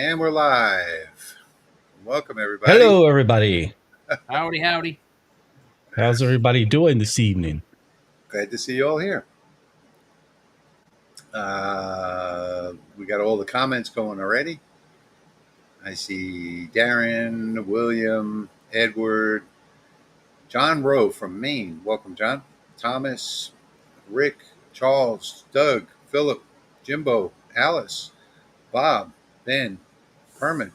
And we're live. Welcome, everybody. Hello, everybody. Howdy, howdy. How's everybody doing this evening? Glad to see you all here. We got all the comments going already. I see Darren, William, Edward, John Rowe from Maine. Welcome, John. Thomas, Rick, Charles, Doug, Philip, Jimbo, Alice, Bob, Ben, Herman.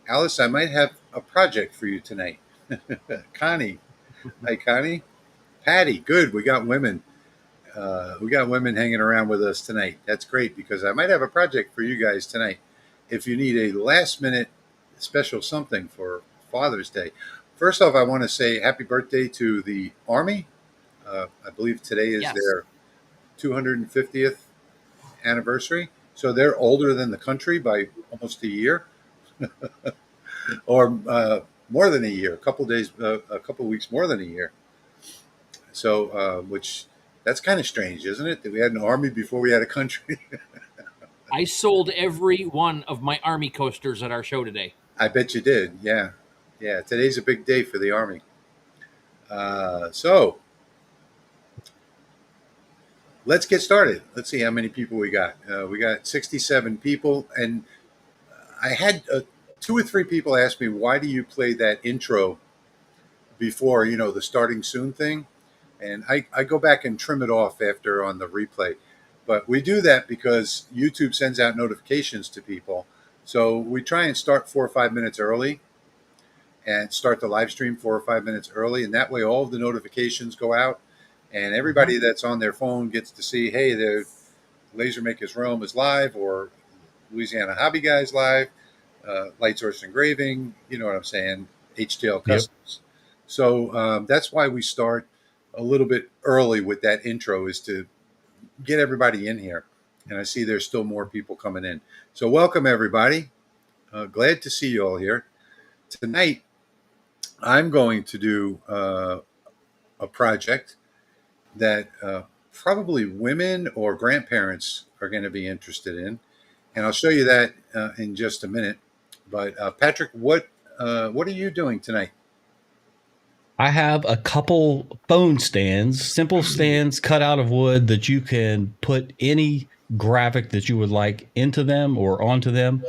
Alice, I might have a project for you tonight. Connie. Hi, Connie. Patty, good. We got women. We got women hanging around with us tonight. That's great because I might have a project for you guys tonight. If you need a last minute special something for Father's Day. First off, I want to say happy birthday to the Army. I believe today is their 250th anniversary. So they're older than the country by almost a year. Or more than a year, a couple weeks more than a year. So, which that's kind of strange, isn't it? That we had an army before we had a country. I sold every one of my Army coasters at our show today. I bet you did. Yeah. Yeah. Today's a big day for the Army. So let's get started. Let's see how many people we got. We got 67 people. And I had 2 or 3 people ask me, why do you play that intro before, the starting soon thing? And I go back and trim it off after on the replay. But we do that because YouTube sends out notifications to people. So we try and start 4 or 5 minutes early and start the live stream 4 or 5 minutes early. And that way all of the notifications go out and everybody that's on their phone gets to see, hey, the LaserMakersrealm Realm is live or Louisiana Hobby Guy is live, Light Source Engraving, you know what I'm saying, HTL Customs. Yep. So that's why we start a little bit early with that intro, is to get everybody in here. And I see there's still more people coming in. So welcome, everybody. Glad to see you all here. Tonight, I'm going to do a project that probably women or grandparents are going to be interested in. And I'll show you that in just a minute. But Patrick, what are you doing tonight? I have a couple phone stands, simple stands cut out of wood that you can put any graphic that you would like into them or onto them.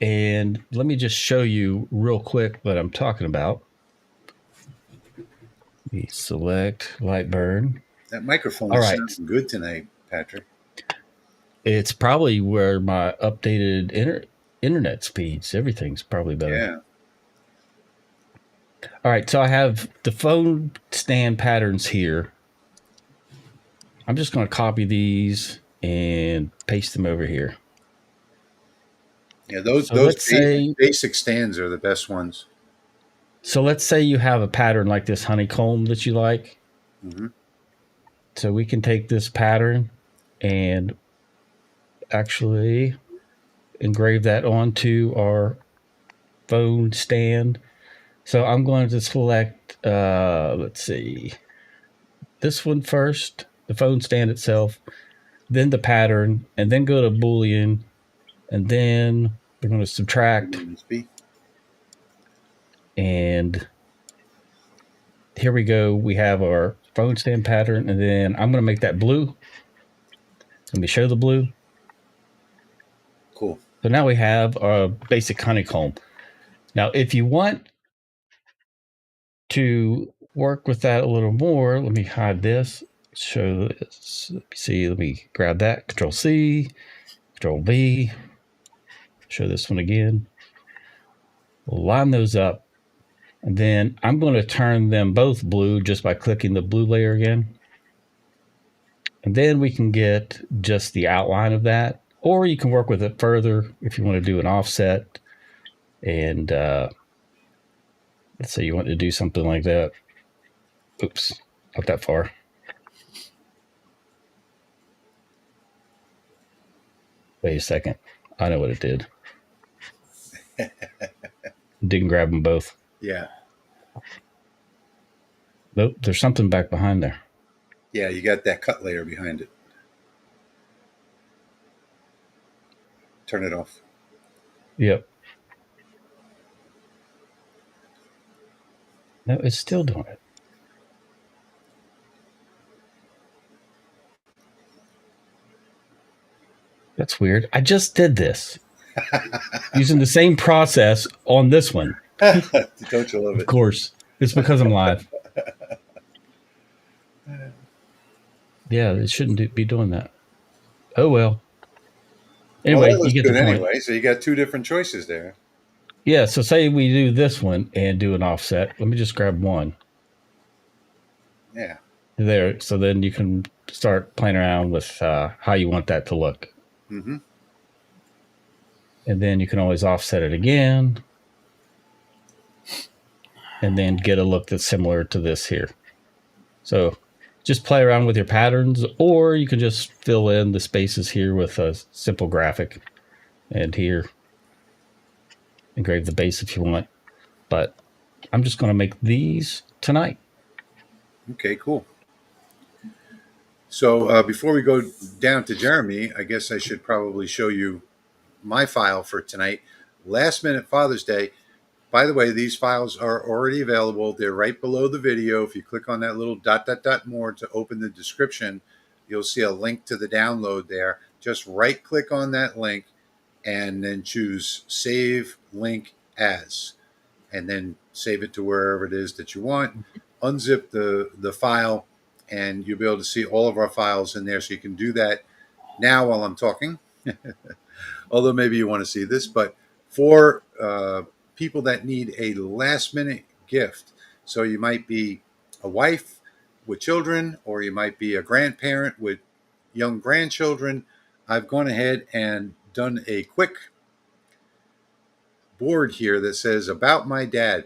And let me just show you real quick what I'm talking about. Let me select light burn. That microphone is sounding good tonight, Patrick. It's probably where my updated internet speeds. Everything's probably better. Yeah. All right, so I have the phone stand patterns here. I'm just going to copy these and paste them over here. Yeah, those basic stands are the best ones. So let's say you have a pattern like this honeycomb that you like. Mm-hmm. So we can take this pattern and actually engrave that onto our phone stand. So I'm going to select, let's see, this one first, the phone stand itself, then the pattern, and then go to Boolean, and then we're going to subtract. And here we go. We have our phone stand pattern, and then I'm going to make that blue. Let me show the blue. Cool. So now we have our basic honeycomb. Now, if you want to work with that a little more, let me hide this. Show this. Let me see. Let me grab that. Control C, Control V. Show this one again. We'll line those up. And then I'm going to turn them both blue just by clicking the blue layer again. And then we can get just the outline of that. Or you can work with it further if you want to do an offset. And let's say you want to do something like that. Oops, not that far. Wait a second. I know what it did. Didn't grab them both. Yeah. Nope, there's something back behind there. Yeah, you got that cut layer behind it. Turn it off. Yep. No, it's still doing it. That's weird. I just did this using the same process on this one. Don't you love Of it? course, it's because I'm live. Yeah, it shouldn't be doing that. Oh well. Well, Anyway, that you looks get the good point. anyway. So you got two different choices there. Yeah, so say we do this one and do an offset. Let me just grab one. Yeah. There. So then you can start playing around with how you want that to look. Mm-hmm. And then you can always offset it again. And then get a look that's similar to this here. So just play around with your patterns, or you can just fill in the spaces here with a simple graphic. And here, engrave the base if you want. But I'm just going to make these tonight. Okay, cool. So before we go down to Jeremy, I guess I should probably show you my file for tonight. Last minute Father's Day. By the way, these files are already available. They're right below the video. If you click on that little ... more to open the description, you'll see a link to the download there. Just right click on that link and then choose Save Link As, and then save it to wherever it is that you want. Unzip the file, and you'll be able to see all of our files in there. So you can do that now while I'm talking. Although maybe you want to see this, but for people that need a last minute gift, so you might be a wife with children, or you might be a grandparent with young grandchildren, I've gone ahead and done a quick board here that says about my dad.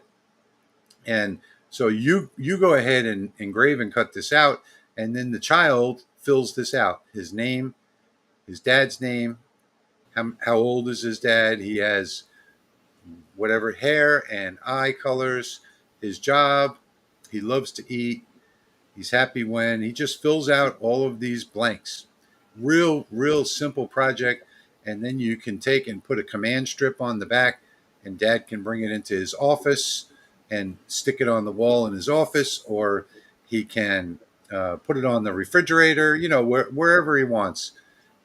And so you go ahead and engrave and cut this out, and then the child fills this out: his name, his dad's name, how old is his dad, he has whatever hair and eye colors, his job, he loves to eat, he's happy when, he just fills out all of these blanks. Real simple project. And then you can take and put a command strip on the back, and dad can bring it into his office and stick it on the wall in his office, or he can put it on the refrigerator, wherever he wants.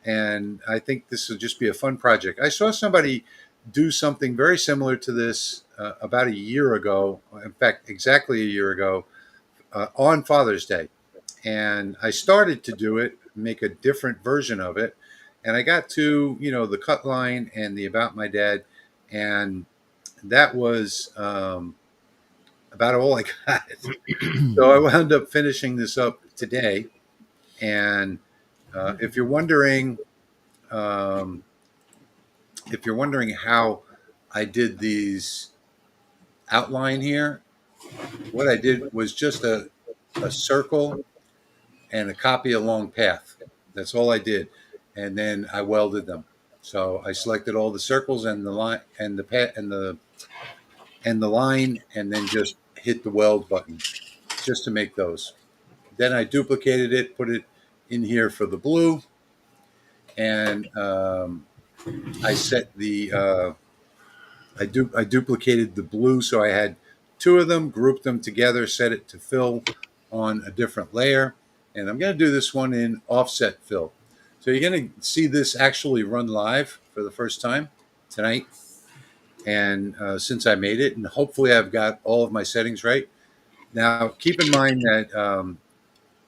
And I think this will just be a fun project. I saw somebody do something very similar to this about a year ago. In fact, exactly a year ago, on Father's Day. And I started to do it, make a different version of it. And I got to, the cut line and the about my dad. And that was about all I got. So I wound up finishing this up today. And if you're wondering, um, how I did these outline here, what I did was just a circle and a copy a long path. That's all I did. And then I welded them. So I selected all the circles and the line and the pat and the line, and then just hit the weld button just to make those. Then I duplicated it, put it in here for the blue, and I set the I duplicated the blue, so I had two of them, grouped them together, set it to fill on a different layer, and I'm going to do this one in offset fill. So you're going to see this actually run live for the first time tonight, and since I made it, and hopefully I've got all of my settings right. Now, keep in mind that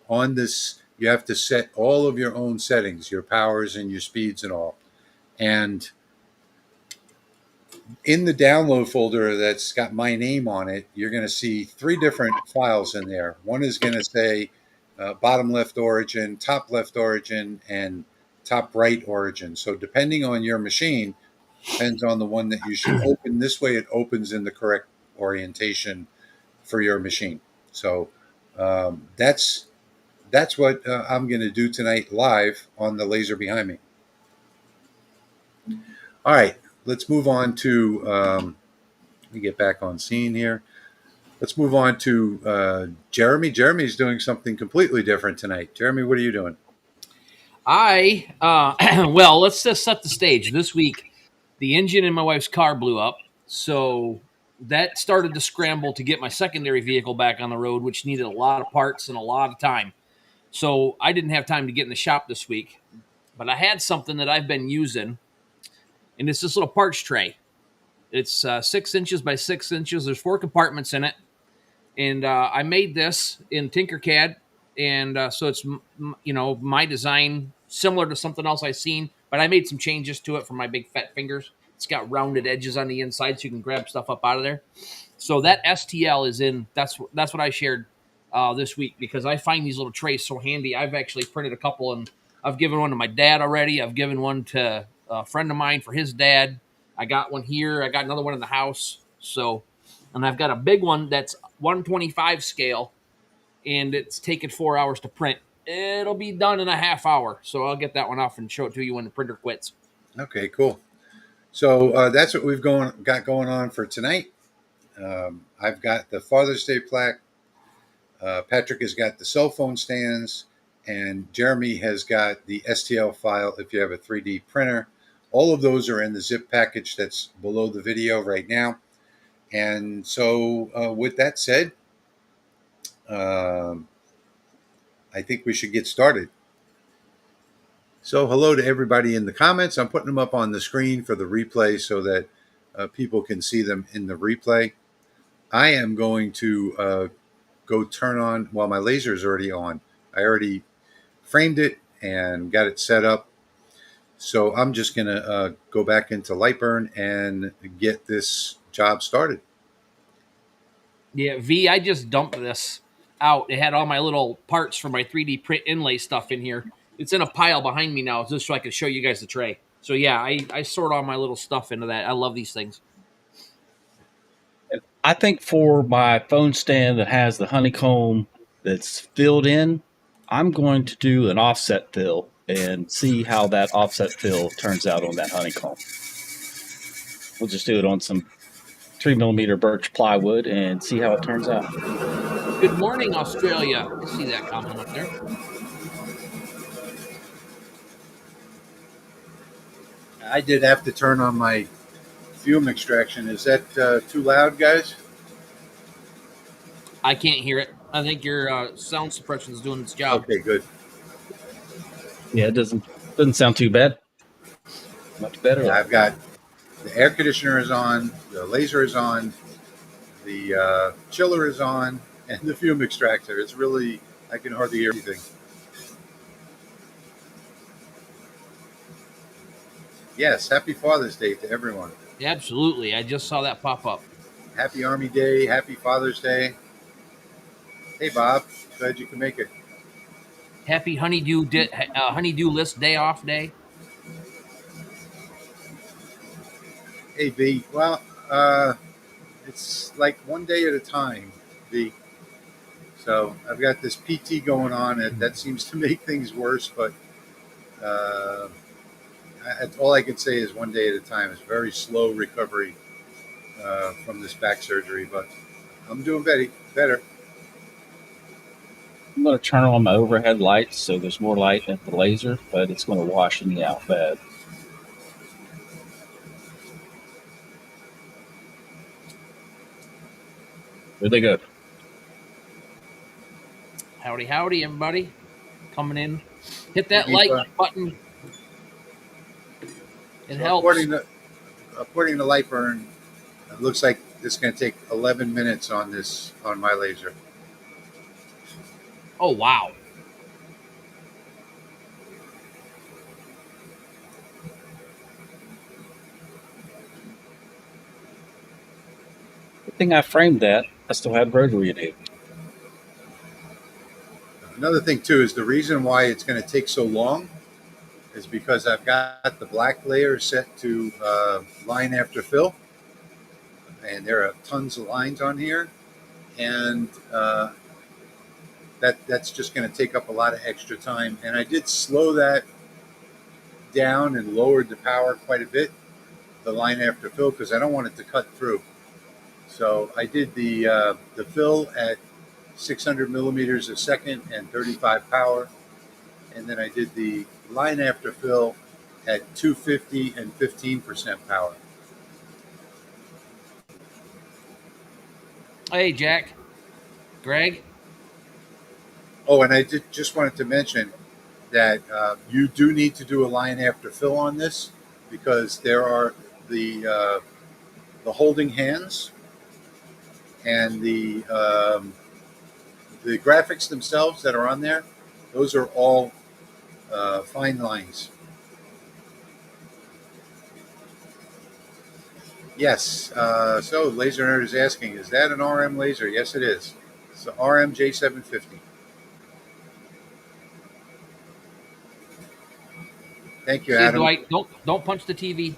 on this, you have to set all of your own settings, your powers and your speeds and all. And in the download folder that's got my name on it, you're going to see three different files in there. One is going to say bottom left origin, top left origin, and top right origin. So depending on your machine, depends on the one that you should open. This way it opens in the correct orientation for your machine. So that's what I'm going to do tonight live on the laser behind me. All right, let's move on to, let me get back on scene here. Let's move on to Jeremy. Jeremy's doing something completely different tonight. Jeremy, what are you doing? Well, let's just set the stage. This week, the engine in my wife's car blew up. So that started to scramble to get my secondary vehicle back on the road, which needed a lot of parts and a lot of time. So I didn't have time to get in the shop this week, but I had something that I've been using, and it's this little parts tray. It's 6 inches by 6 inches. There's 4 compartments in it, and I made this in Tinkercad, and so it's my design, similar to something else I've seen, but I made some changes to it for my big fat fingers. It's got rounded edges on the inside, so you can grab stuff up out of there. So that STL is in. That's what I shared this week, because I find these little trays so handy. I've actually printed a couple, and I've given one to my dad already. I've given one to a friend of mine for his dad. I got one here. I got another one in the house. So, and I've got a big one that's 125 scale, and it's taken 4 hours to print. It'll be done in a half hour. So I'll get that one off and show it to you when the printer quits. Okay, cool. So that's what we've got going on for tonight. I've got the Father's Day plaque. Patrick has got the cell phone stands, and Jeremy has got the STL file if you have a 3D printer. All of those are in the zip package that's below the video right now. And so with that said, I think we should get started. So hello to everybody in the comments. I'm putting them up on the screen for the replay so that people can see them in the replay. I am going to go turn on, well, my laser is already on. I already framed it and got it set up. So I'm just going to go back into Lightburn and get this job started. Yeah, V, I just dumped this out. It had all my little parts for my 3D print inlay stuff in here. It's in a pile behind me now, just so I can show you guys the tray. So yeah, I sort all my little stuff into that. I love these things. I think for my phone stand that has the honeycomb that's filled in, I'm going to do an offset fill and see how that offset fill turns out on that honeycomb. We'll just do it on some 3mm birch plywood and see how it turns out. Good morning, Australia. I see that comment up there. I did have to turn on my fume extraction. Is that too loud, guys? I can't hear it. I think your sound suppression is doing its job. Okay, good. Yeah, it doesn't sound too bad. Much better. Yeah, I've got the air conditioner is on, the laser is on, the chiller is on, and the fume extractor. It's really, I can hardly hear anything. Yes, happy Father's Day to everyone. Absolutely. I just saw that pop up. Happy Army Day, happy Father's Day. Hey, Bob, glad you can make it. Happy honeydew list day off day. Hey, V. Well, it's like one day at a time, V. So I've got this PT going on, and that seems to make things worse, but all I can say is one day at a time. It's a very slow recovery from this back surgery, but I'm doing better. I'm going to turn on my overhead lights so there's more light at the laser, but it's going to wash me out bad. There they go. Howdy, howdy, everybody. Coming in. Hit that like button. It helps. According to Lightburn, it looks like it's going to take 11 minutes on my laser. Oh, wow. Good thing I framed that. I still had rotary in it. Another thing, too, is the reason why it's going to take so long is because I've got the black layer set to line after fill, and there are tons of lines on here, and that's just going to take up a lot of extra time. And I did slow that down and lowered the power quite a bit, the line after fill, because I don't want it to cut through. So I did the fill at 600 millimeters a second and 35 power, and then I did the line after fill at 250 and 15% power. Hey, Jack. Greg. Oh, and I just wanted to mention that you do need to do a line after fill on this because there are the holding hands and the graphics themselves that are on there. Those are all fine lines. Yes. So Laser Nerd is asking, is that an RM laser? Yes, it is. It's the RM J750. Thank you, See, Adam. Dwight, don't punch the TV.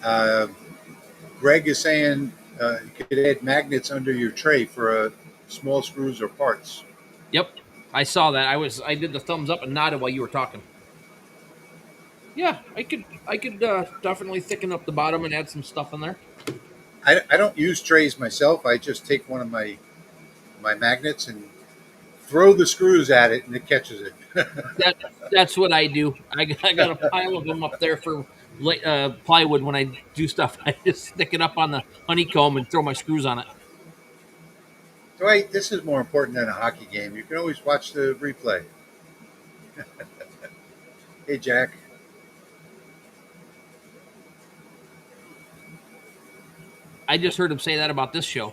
Uh, Greg is saying you could add magnets under your tray for small screws or parts. Yep, I saw that. I did the thumbs up and nodded while you were talking. Yeah, I could definitely thicken up the bottom and add some stuff in there. I don't use trays myself. I just take one of my magnets and throw the screws at it, and it catches it. That that's what I do. I got a pile of them up there for plywood. When I do stuff, I just stick it up on the honeycomb and throw my screws on it. Dwight, this is more important than a hockey game. You can always watch the replay. Hey, Jack. I just heard him say that about this show.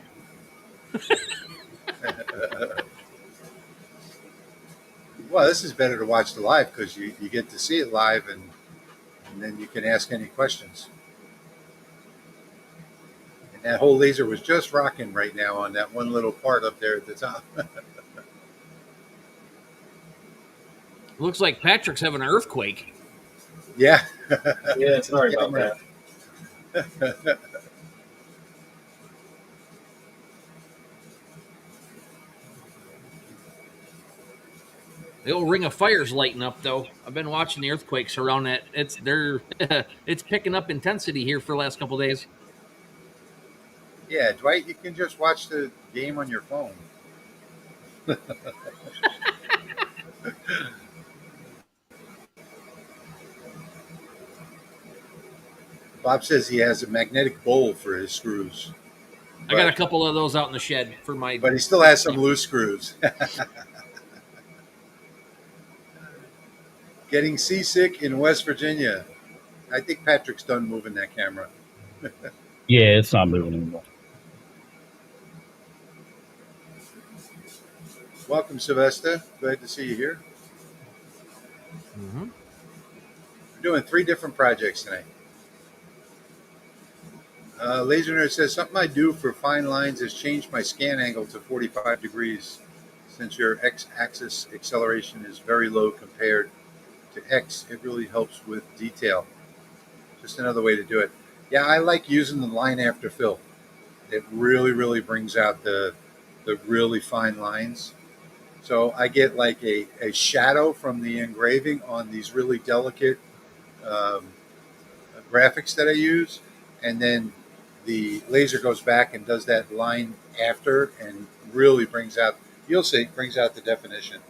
Well, this is better to watch the live because you get to see it live and then you can ask any questions. And that whole laser was just rocking right now on that one little part up there at the top. Looks like Patrick's having an earthquake. Yeah. Yeah, sorry about that. The old ring of fire's lighting up though. I've been watching the earthquakes around that. It's picking up intensity here for the last couple of days. Yeah, Dwight, you can just watch the game on your phone. Bob says he has a magnetic bowl for his screws. I got a couple of those out in the shed for my. But he still has some loose screws. Getting seasick in West Virginia. I think Patrick's done moving that camera. Yeah, it's not moving anymore. Welcome, Sylvester. Glad to see you here. Mm-hmm. We're doing 3 different projects tonight. Laser Nerd says, something I do for fine lines is change my scan angle to 45 degrees since your x-axis acceleration is very low compared to x. It really helps with detail. Just another way to do it. Yeah, I like using the line after fill. It really brings out the really fine lines. So I get like a shadow from the engraving on these really delicate graphics that I use, and then the laser goes back and does that line after and really brings out, you'll see, brings out the definition.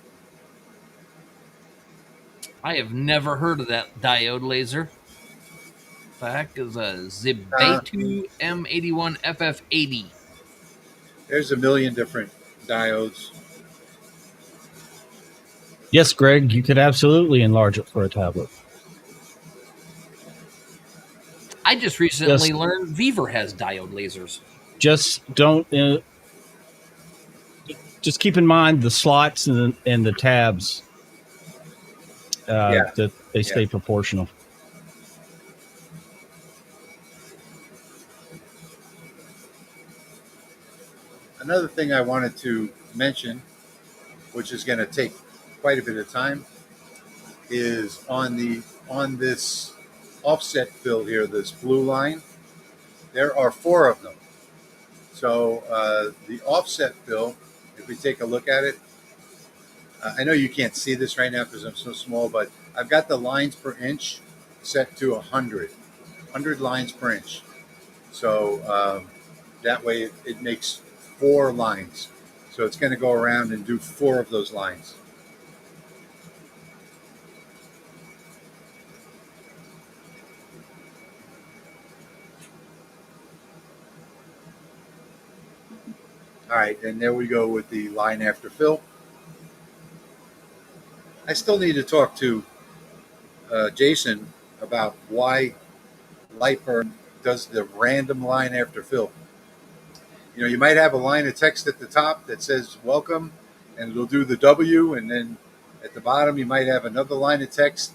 I have never heard of that diode laser. The heck is a Zibeitu M81 FF80? There's a million different diodes. Yes, Greg, you could absolutely enlarge it for a tablet. I just recently learned Viver has diode lasers. Just don't. Just keep in mind the slots and the tabs. That they stay proportional. Another thing I wanted to mention, which is going to take quite a bit of time, is on this offset fill here, this blue line. There are 4 of them. So the offset fill, if we take a look at it, I know you can't see this right now because I'm so small, but I've got the lines per inch set to 100 lines per inch. So that way it makes 4 lines. So it's going to go around and do 4 of those lines. All right, and there we go with the line after fill. I still need to talk to Jason about why Lightburn does the random line after fill. You know, you might have a line of text at the top that says welcome, and it'll do the W, and then at the bottom you might have another line of text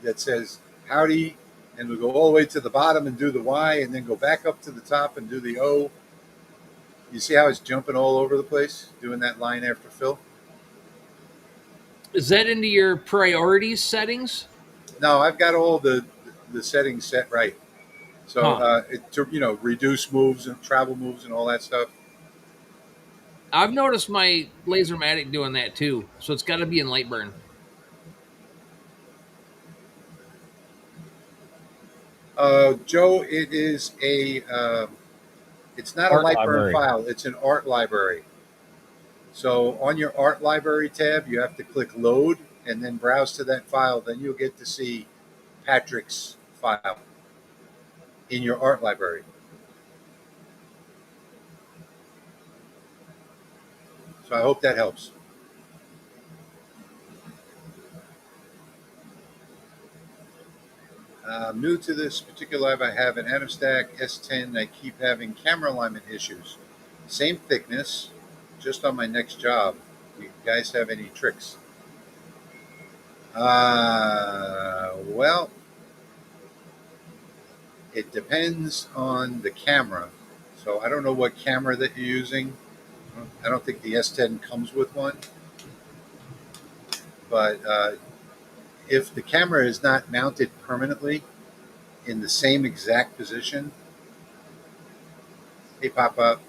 that says howdy, and it'll go all the way to the bottom and do the Y, and then go back up to the top and do the O. You see how it's jumping all over the place doing that line after fill? Is that into your priorities settings? No, I've got all the settings set right. So to reduce moves and travel moves and all that stuff. I've noticed my LaserMATIC doing that too, so it's got to be in Lightburn. Joe, it is it's not Art a Lightburn library. file. It's an art library. So on your art library tab, you have to click load and then browse to that file. Then you'll get to see Patrick's file in your art library. So I hope that helps. New to this particular live, I have an Atom Stack S10. I keep having camera alignment issues. Same thickness, just on my next job. You guys have any tricks? Well, it depends on the camera. So I don't know what camera that you're using. I don't think the S10 comes with one. But if the camera is not mounted permanently in the same exact position, hey, Pop-Up,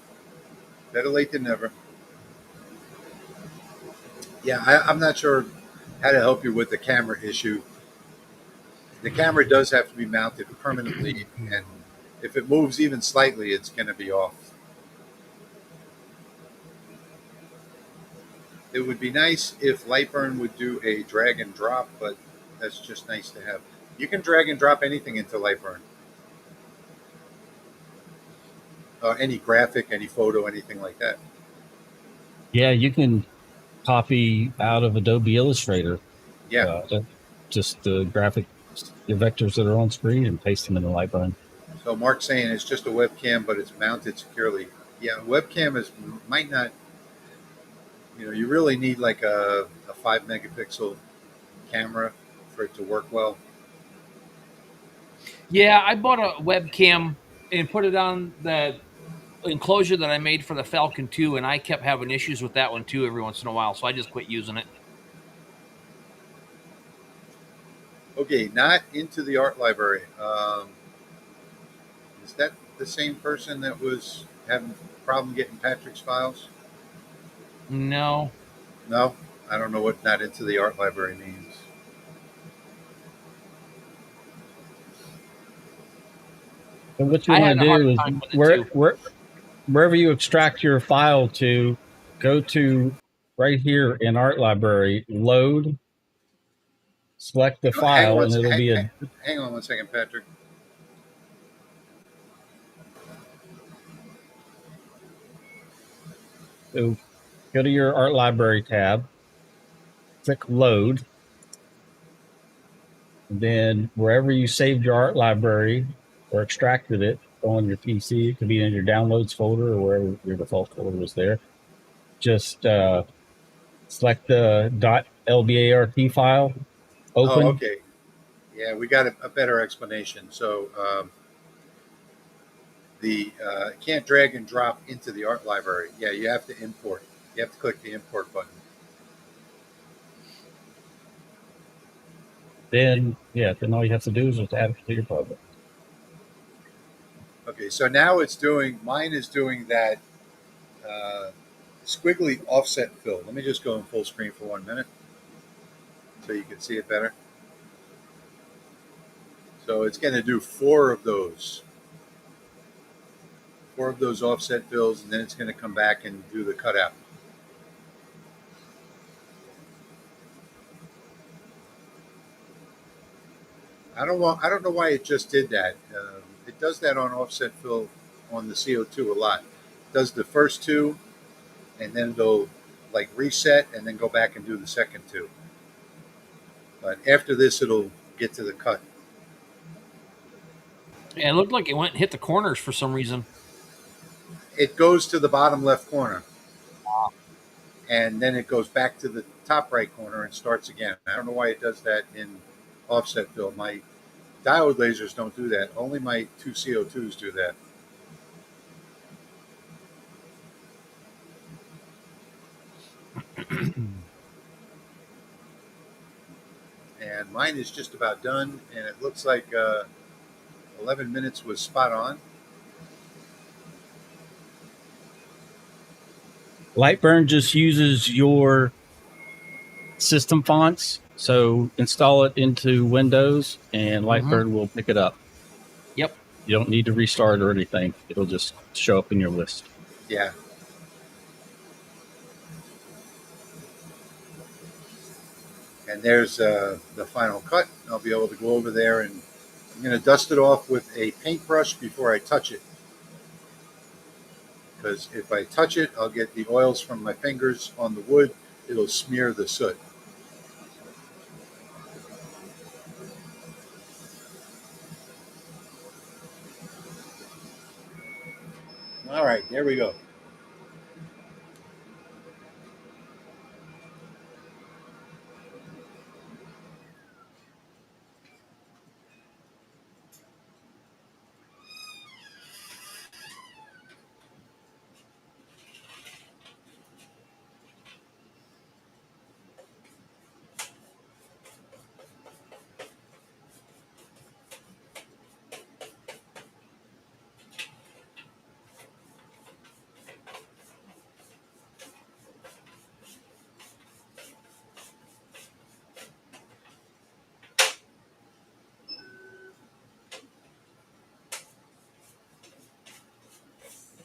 better late than never. Yeah, I'm not sure how to help you with the camera issue. The camera does have to be mounted permanently, and if it moves even slightly, it's going to be off. It would be nice if Lightburn would do a drag and drop, but that's just nice to have. You can drag and drop anything into Lightburn. Any graphic, any photo, anything like that. Yeah, you can copy out of Adobe Illustrator. Yeah. Just the graphic, the vectors that are on screen, and paste them in the Lightburn. So Mark's saying it's just a webcam, but it's mounted securely. Yeah, webcam might not. You really need like a 5 megapixel camera for it to work well. Yeah, I bought a webcam and put it on the enclosure that I made for the Falcon 2, and I kept having issues with that one too every once in a while, so I just quit using it. Okay, not into the art library. Is that the same person that was having a problem getting Patrick's files? No. No, I don't know what not into the art library means. And what you want to do is wherever you extract your file to, go to right here in Art Library, load, select the file, and it'll be a. Hang on one second, Patrick. So go to your Art Library tab, click load, and then wherever you saved your art library or extracted it on your PC, it could be in your downloads folder or wherever your default folder was there. Just select the .lbart file, open. Oh, okay. Yeah, we got a better explanation. So can't drag and drop into the art library. Yeah, you have to import. You have to click the import button. Then all you have to do is just add it to your project. Okay, so now mine is doing that squiggly offset fill. Let me just go in full screen for 1 minute so you can see it better. So it's going to do 4 of those offset fills, and then it's going to come back and do the cutout. I don't know why it just did that. It does that on offset fill on the CO2 a lot. It does the first 2, and then it'll like reset and then go back and do the second two. But after this, it'll get to the cut. Yeah, it looked like it went and hit the corners for some reason. It goes to the bottom left corner, and then it goes back to the top right corner and starts again. I don't know why it does that in offset fill. My diode lasers don't do that. Only my two CO2s do that. And mine is just about done, and it looks like 11 minutes was spot on. Lightburn just uses your system fonts. So install it into Windows and Lightburn will pick it up. Yep. You don't need to restart or anything. It'll just show up in your list. Yeah. And there's the final cut. I'll be able to go over there, and I'm going to dust it off with a paintbrush before I touch it. Because if I touch it, I'll get the oils from my fingers on the wood. It'll smear the soot. All right, there we go.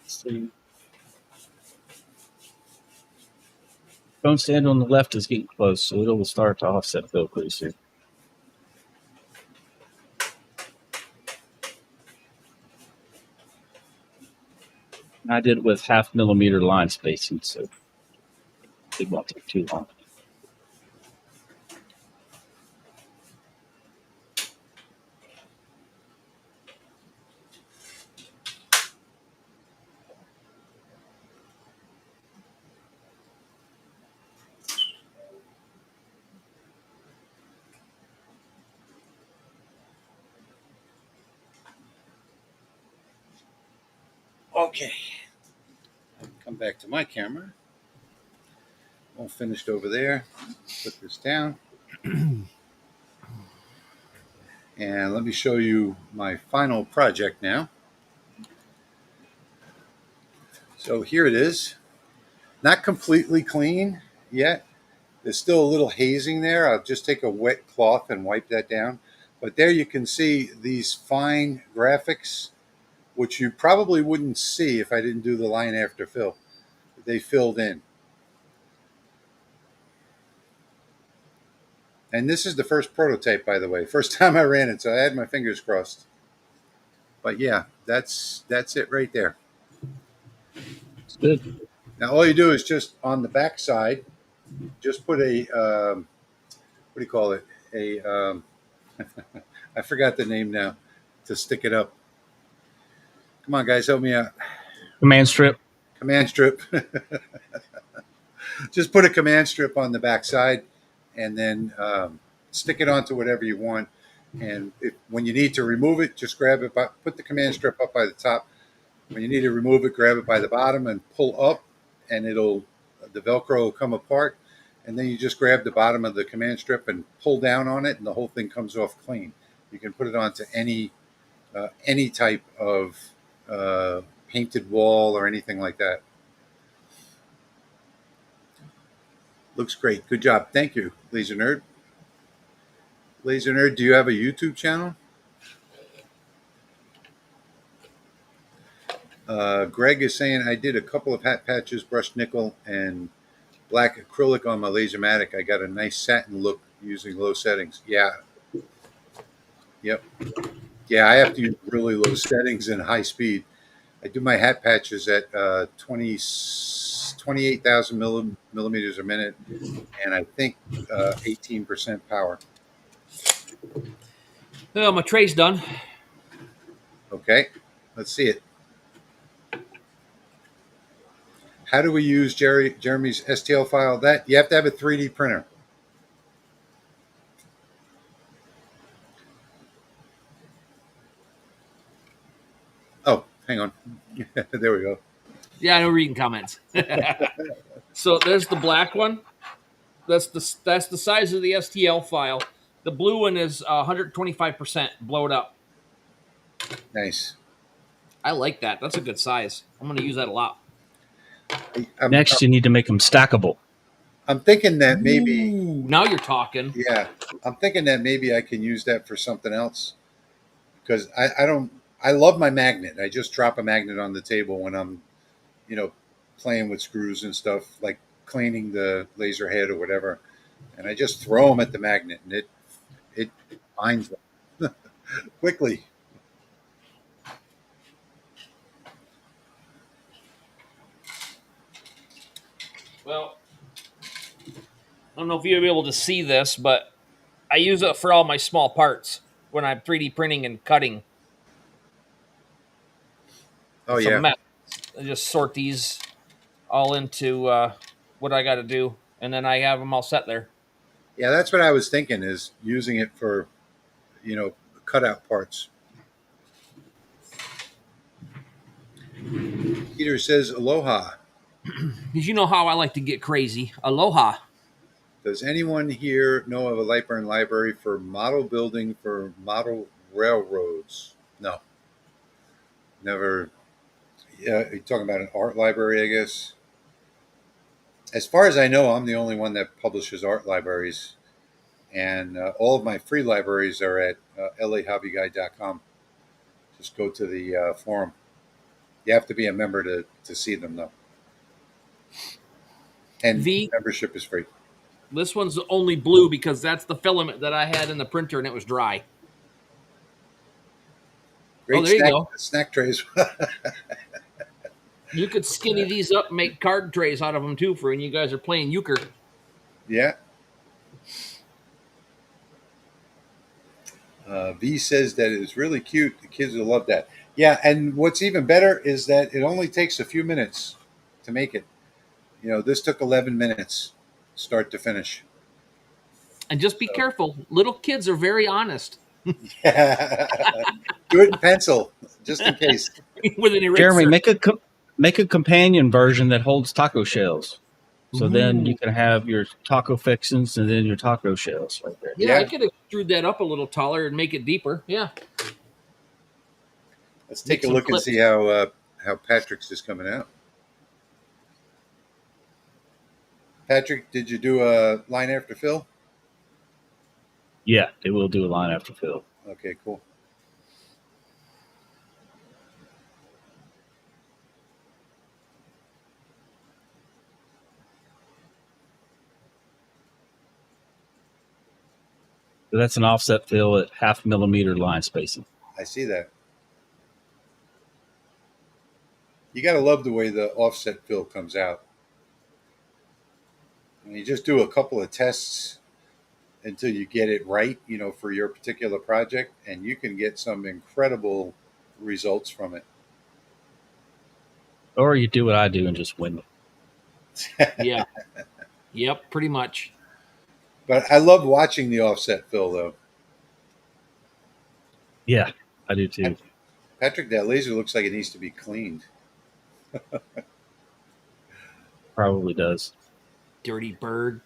See. Phone stand on the left is getting close, so it'll start to offset fill pretty soon. I did it with 0.5 millimeter line spacing, so it won't take too long. Okay. Come back to my camera. All finished over there. Put this down. And let me show you my final project now. So here it is. Not completely clean yet. There's still a little hazing there. I'll just take a wet cloth and wipe that down. But there you can see these fine graphics, which you probably wouldn't see if I didn't do the line after fill. They filled in. And this is the first prototype, by the way. First time I ran it, so I had my fingers crossed. But yeah, that's it right there. It's good. Now all you do is just on the back side, just put a what do you call it? I forgot the name now to stick it up. Come on, guys, help me out. Command strip. Command strip. Just put a command strip on the back side, and then stick it onto whatever you want. And when you need to remove it, just grab it. Put the command strip up by the top. When you need to remove it, grab it by the bottom and pull up, and the Velcro will come apart. And then you just grab the bottom of the command strip and pull down on it, and the whole thing comes off clean. You can put it onto any type of painted wall or anything like that. Looks great. Good job. Thank you, Laser Nerd. Laser Nerd, do you have a YouTube channel? Greg is saying, I did a couple of hat patches, brushed nickel and black acrylic on my LaserMATIC. I got a nice satin look using low settings. Yeah. Yep. Yeah, I have to use really low settings and high speed. I do my hat patches at 28,000 millimeters a minute, and I think 18% power. Well, my tray's done. Okay, let's see it. How do we use Jeremy's STL file? That you have to have a 3D printer. Oh, hang on. There we go. Yeah, I know reading comments. So there's the black one. That's the size of the STL file. The blue one is 125% blowed up. Nice. I like that. That's a good size. I'm going to use that a lot. Next, you need to make them stackable. I'm thinking that maybe. Ooh, now you're talking. Yeah, I'm thinking that maybe I can use that for something else, because I don't. I love my magnet. I just drop a magnet on the table when I'm, playing with screws and stuff, like cleaning the laser head or whatever, and I just throw them at the magnet, and it finds them quickly. Well, I don't know if you'll be able to see this, but I use it for all my small parts when I'm 3D printing and cutting. Oh It's a yeah, mess. I just sort these all into what I got to do, and then I have them all set there. yeah. That's what I was thinking, is using it for, cutout parts. Peter says aloha. Because you know how I like to get crazy. Aloha. Does anyone here know of a Lightburn library for model building for model railroads? No, never. Yeah, you're talking about an art library, I guess. As far as I know, I'm the only one that publishes art libraries, and all of my free libraries are at lahobbyguy.com. Just go to the forum. You have to be a member to see them, though. And membership is free. This one's only blue because that's the filament that I had in the printer and it was dry. Great there you go. Snack trays. You could skinny these up and make card trays out of them too for when you guys are playing euchre. Yeah. V says that it is really cute. The kids will love that. Yeah, and what's even better is that it only takes a few minutes to make it. This took 11 minutes, start to finish. And just be careful. Little kids are very honest. Yeah. Do it in pencil, just in case. With an eraser. Jeremy, make a companion version that holds taco shells. So then you can have your taco fixings and then your taco shells right there. Yeah, I could have screwed that up a little taller and make it deeper. Yeah. Let's take a look and see how Patrick's is coming out. Patrick, did you do a line after fill? Yeah, it will do a line after fill. Okay, cool. So that's an offset fill at 0.5 millimeter line spacing. I see that. You got to love the way the offset fill comes out. And you just do a couple of tests until you get it right, for your particular project, and you can get some incredible results from it. Or you do what I do and just win it. Yeah. Yep, pretty much. But I love watching the offset fill, though. Yeah, I do too. Patrick, that laser looks like it needs to be cleaned. Probably does. Dirty bird.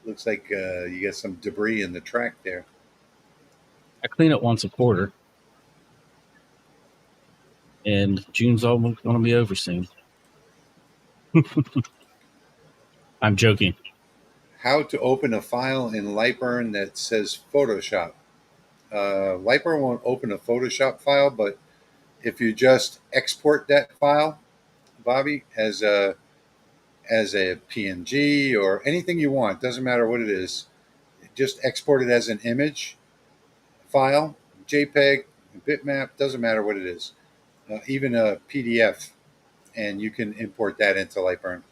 Looks like you got some debris in the track there. I clean it once a quarter. And June's almost going to be over soon. I'm joking. How to open a file in Lightburn that says Photoshop. Lightburn won't open a Photoshop file, but if you just export that file, Bobby, as a PNG or anything you want, doesn't matter what it is, just export it as an image file, JPEG, bitmap, doesn't matter what it is, even a PDF, and you can import that into Lightburn.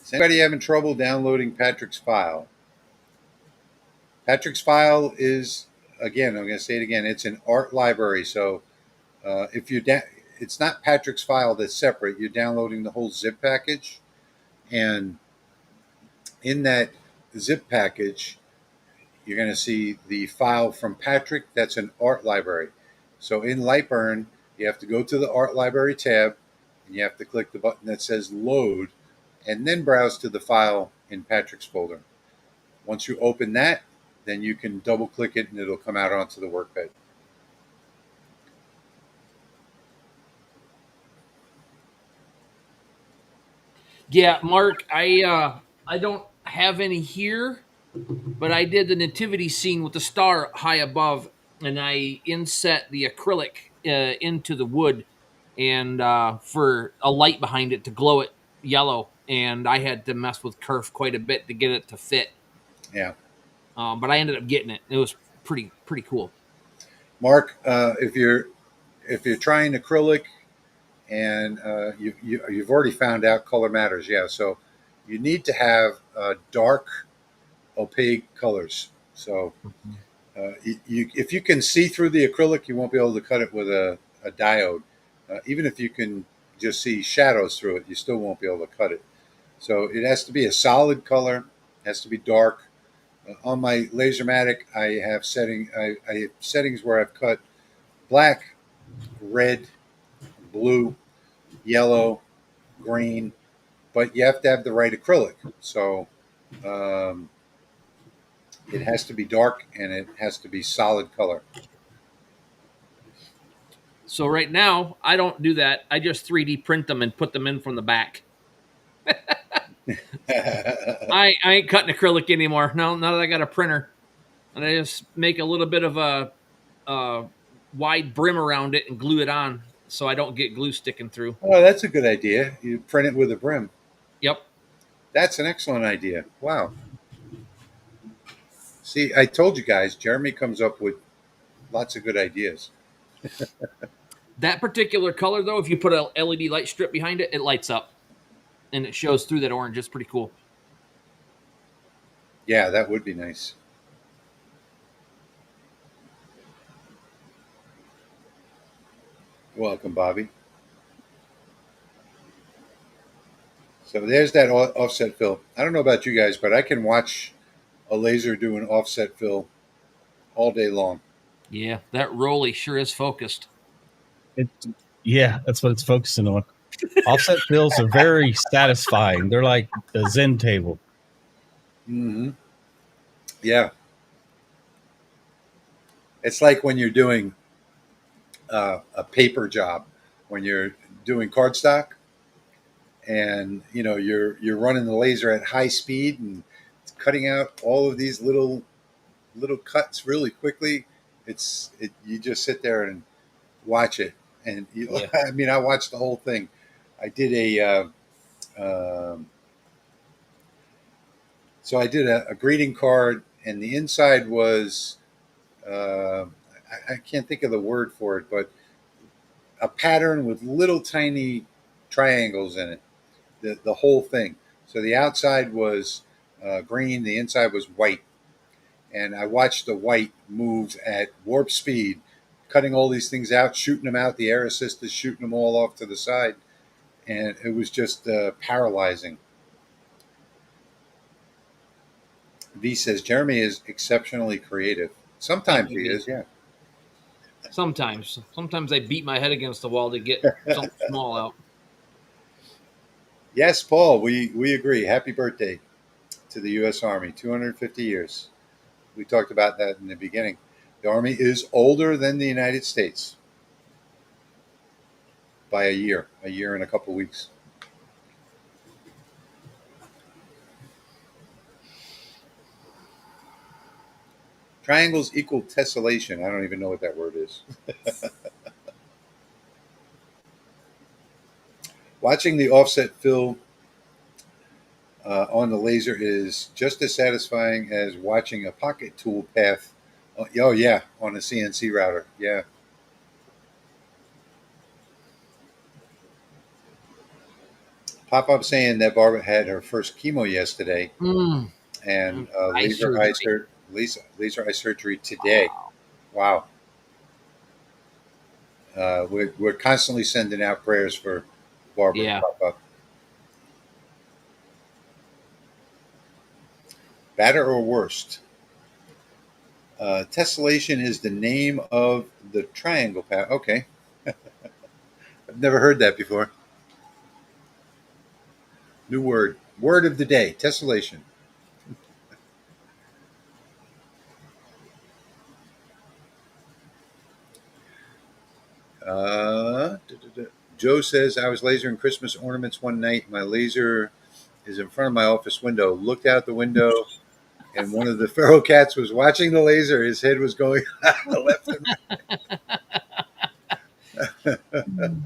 Is anybody having trouble downloading Patrick's file? Patrick's file is, again, I'm going to say it again, it's an art library. So if you it's not Patrick's file that's separate. You're downloading the whole zip package, and in that zip package, you're going to see the file from Patrick. That's an art library. So in Lightburn, you have to go to the art library tab, and you have to click the button that says load, and then browse to the file in Patrick's folder. Once you open that, then you can double click it and it'll come out onto the workbed. Yeah, Mark, I don't have any here, but I did the nativity scene with the star high above, and I inset the acrylic into the wood, and for a light behind it to glow it yellow, and I had to mess with kerf quite a bit to get it to fit. Yeah. But I ended up getting it. It was pretty cool. Mark, if you're trying acrylic and you've already found out color matters, yeah. So you need to have dark, opaque colors. So if you can see through the acrylic, you won't be able to cut it with a diode. Even if you can just see shadows through it, you still won't be able to cut it. So it has to be a solid color, has to be dark. On my LaserMATIC, I have settings where I've cut black, red, blue, yellow, green, but you have to have the right acrylic. So it has to be dark and it has to be solid color. So right now, I don't do that. I just 3D print them and put them in from the back. I ain't cutting acrylic anymore. Now that I got a printer, and I just make a little bit of a wide brim around it and glue it on, so I don't get glue sticking through. Oh, that's a good idea. You print it with a brim. Yep. That's an excellent idea. Wow. See, I told you guys, Jeremy comes up with lots of good ideas. That particular color, though, if you put a LED light strip behind it, it lights up, and it shows through that orange. It's pretty cool. Yeah, that would be nice. Welcome, Bobby. So there's that offset fill. I don't know about you guys, but I can watch a laser do an offset fill all day long. Yeah, that Rolly sure is focused. Yeah, that's what it's focusing on. Offset fills are very satisfying. They're like the Zen table. Mm-hmm. Yeah. It's like when you're doing a paper job, when you're doing cardstock, and you're running the laser at high speed and it's cutting out all of these little cuts really quickly. You just sit there and watch it, and Yeah. I mean, I watched the whole thing. I did I did a greeting card, and the inside was I can't think of the word for it, but a pattern with little tiny triangles in it. The whole thing. So the outside was green, the inside was white, and I watched the white move at warp speed, cutting all these things out, shooting them out. The air assist is shooting them all off to the side, and it was just paralyzing. V says Jeremy is exceptionally creative. Sometimes he is, yeah. Sometimes I beat my head against the wall to get something small out. Yes, Paul, we agree. Happy birthday to the U.S. Army, 250 years. We talked about that in the beginning. The Army is older than the United States by a year and a couple weeks. Triangles equal tessellation. I don't even know what that word is. Watching the offset fill on the laser is just as satisfying as watching a pocket tool path. Oh yeah, on a CNC router. Yeah. Pop up saying that Barbara had her first chemo yesterday, Mm, and eye surgery. laser eye surgery today. Wow. We're constantly sending out prayers for Barbara. Yeah. Pop up. Better or worst? Tessellation is the name of the triangle path. Okay. I've never heard that before. New word. Word of the day. Tessellation. Joe says, I was lasering Christmas ornaments one night. My laser is in front of my office window. Looked out the window, and one of the feral cats was watching the laser. His head was going left and right.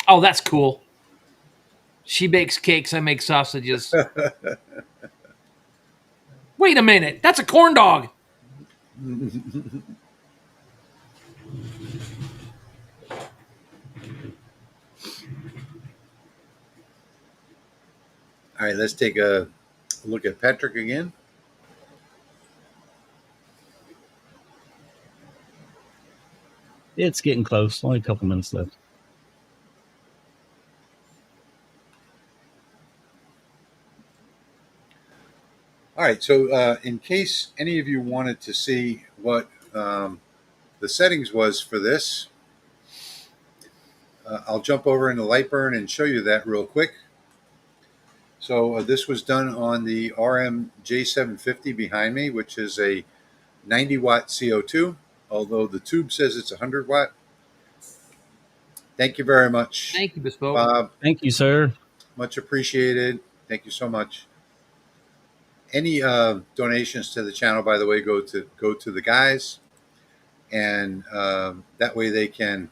Oh, that's cool. She bakes cakes. I make sausages. Wait a minute. That's a corn dog. All right, let's take a look at Patrick again. It's getting close. Only a couple minutes left. All right, so in case any of you wanted to see what the settings was for this, I'll jump over into Lightburn and show you that real quick. So this was done on the RM J750 behind me, which is a 90 watt CO2, although the tube says it's 100 watt. Thank you very much, Thank you, Bespoke. Bob. Thank you, sir. Much appreciated. Thank you so much. Any donations to the channel, by the way, go to the guys, and that way they can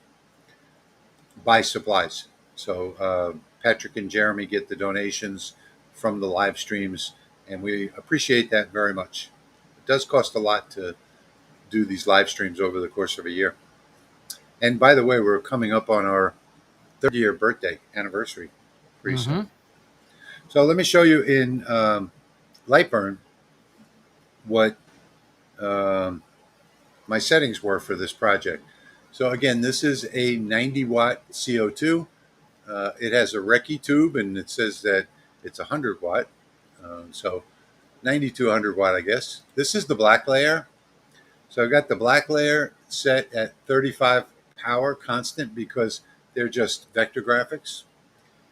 buy supplies. So Patrick and Jeremy get the donations from the live streams, and we appreciate that very much. It does cost a lot to do these live streams over the course of a year. And by the way, we're coming up on our 30-year birthday anniversary pretty soon. So let me show you in Lightburn what my settings were for this project. So again, this is a 90 watt CO2. It has a recce tube, and it says that it's 100 watt. So 90 to 100 watt, I guess. This is the black layer. So I've got the black layer set at 35 power constant because they're just vector graphics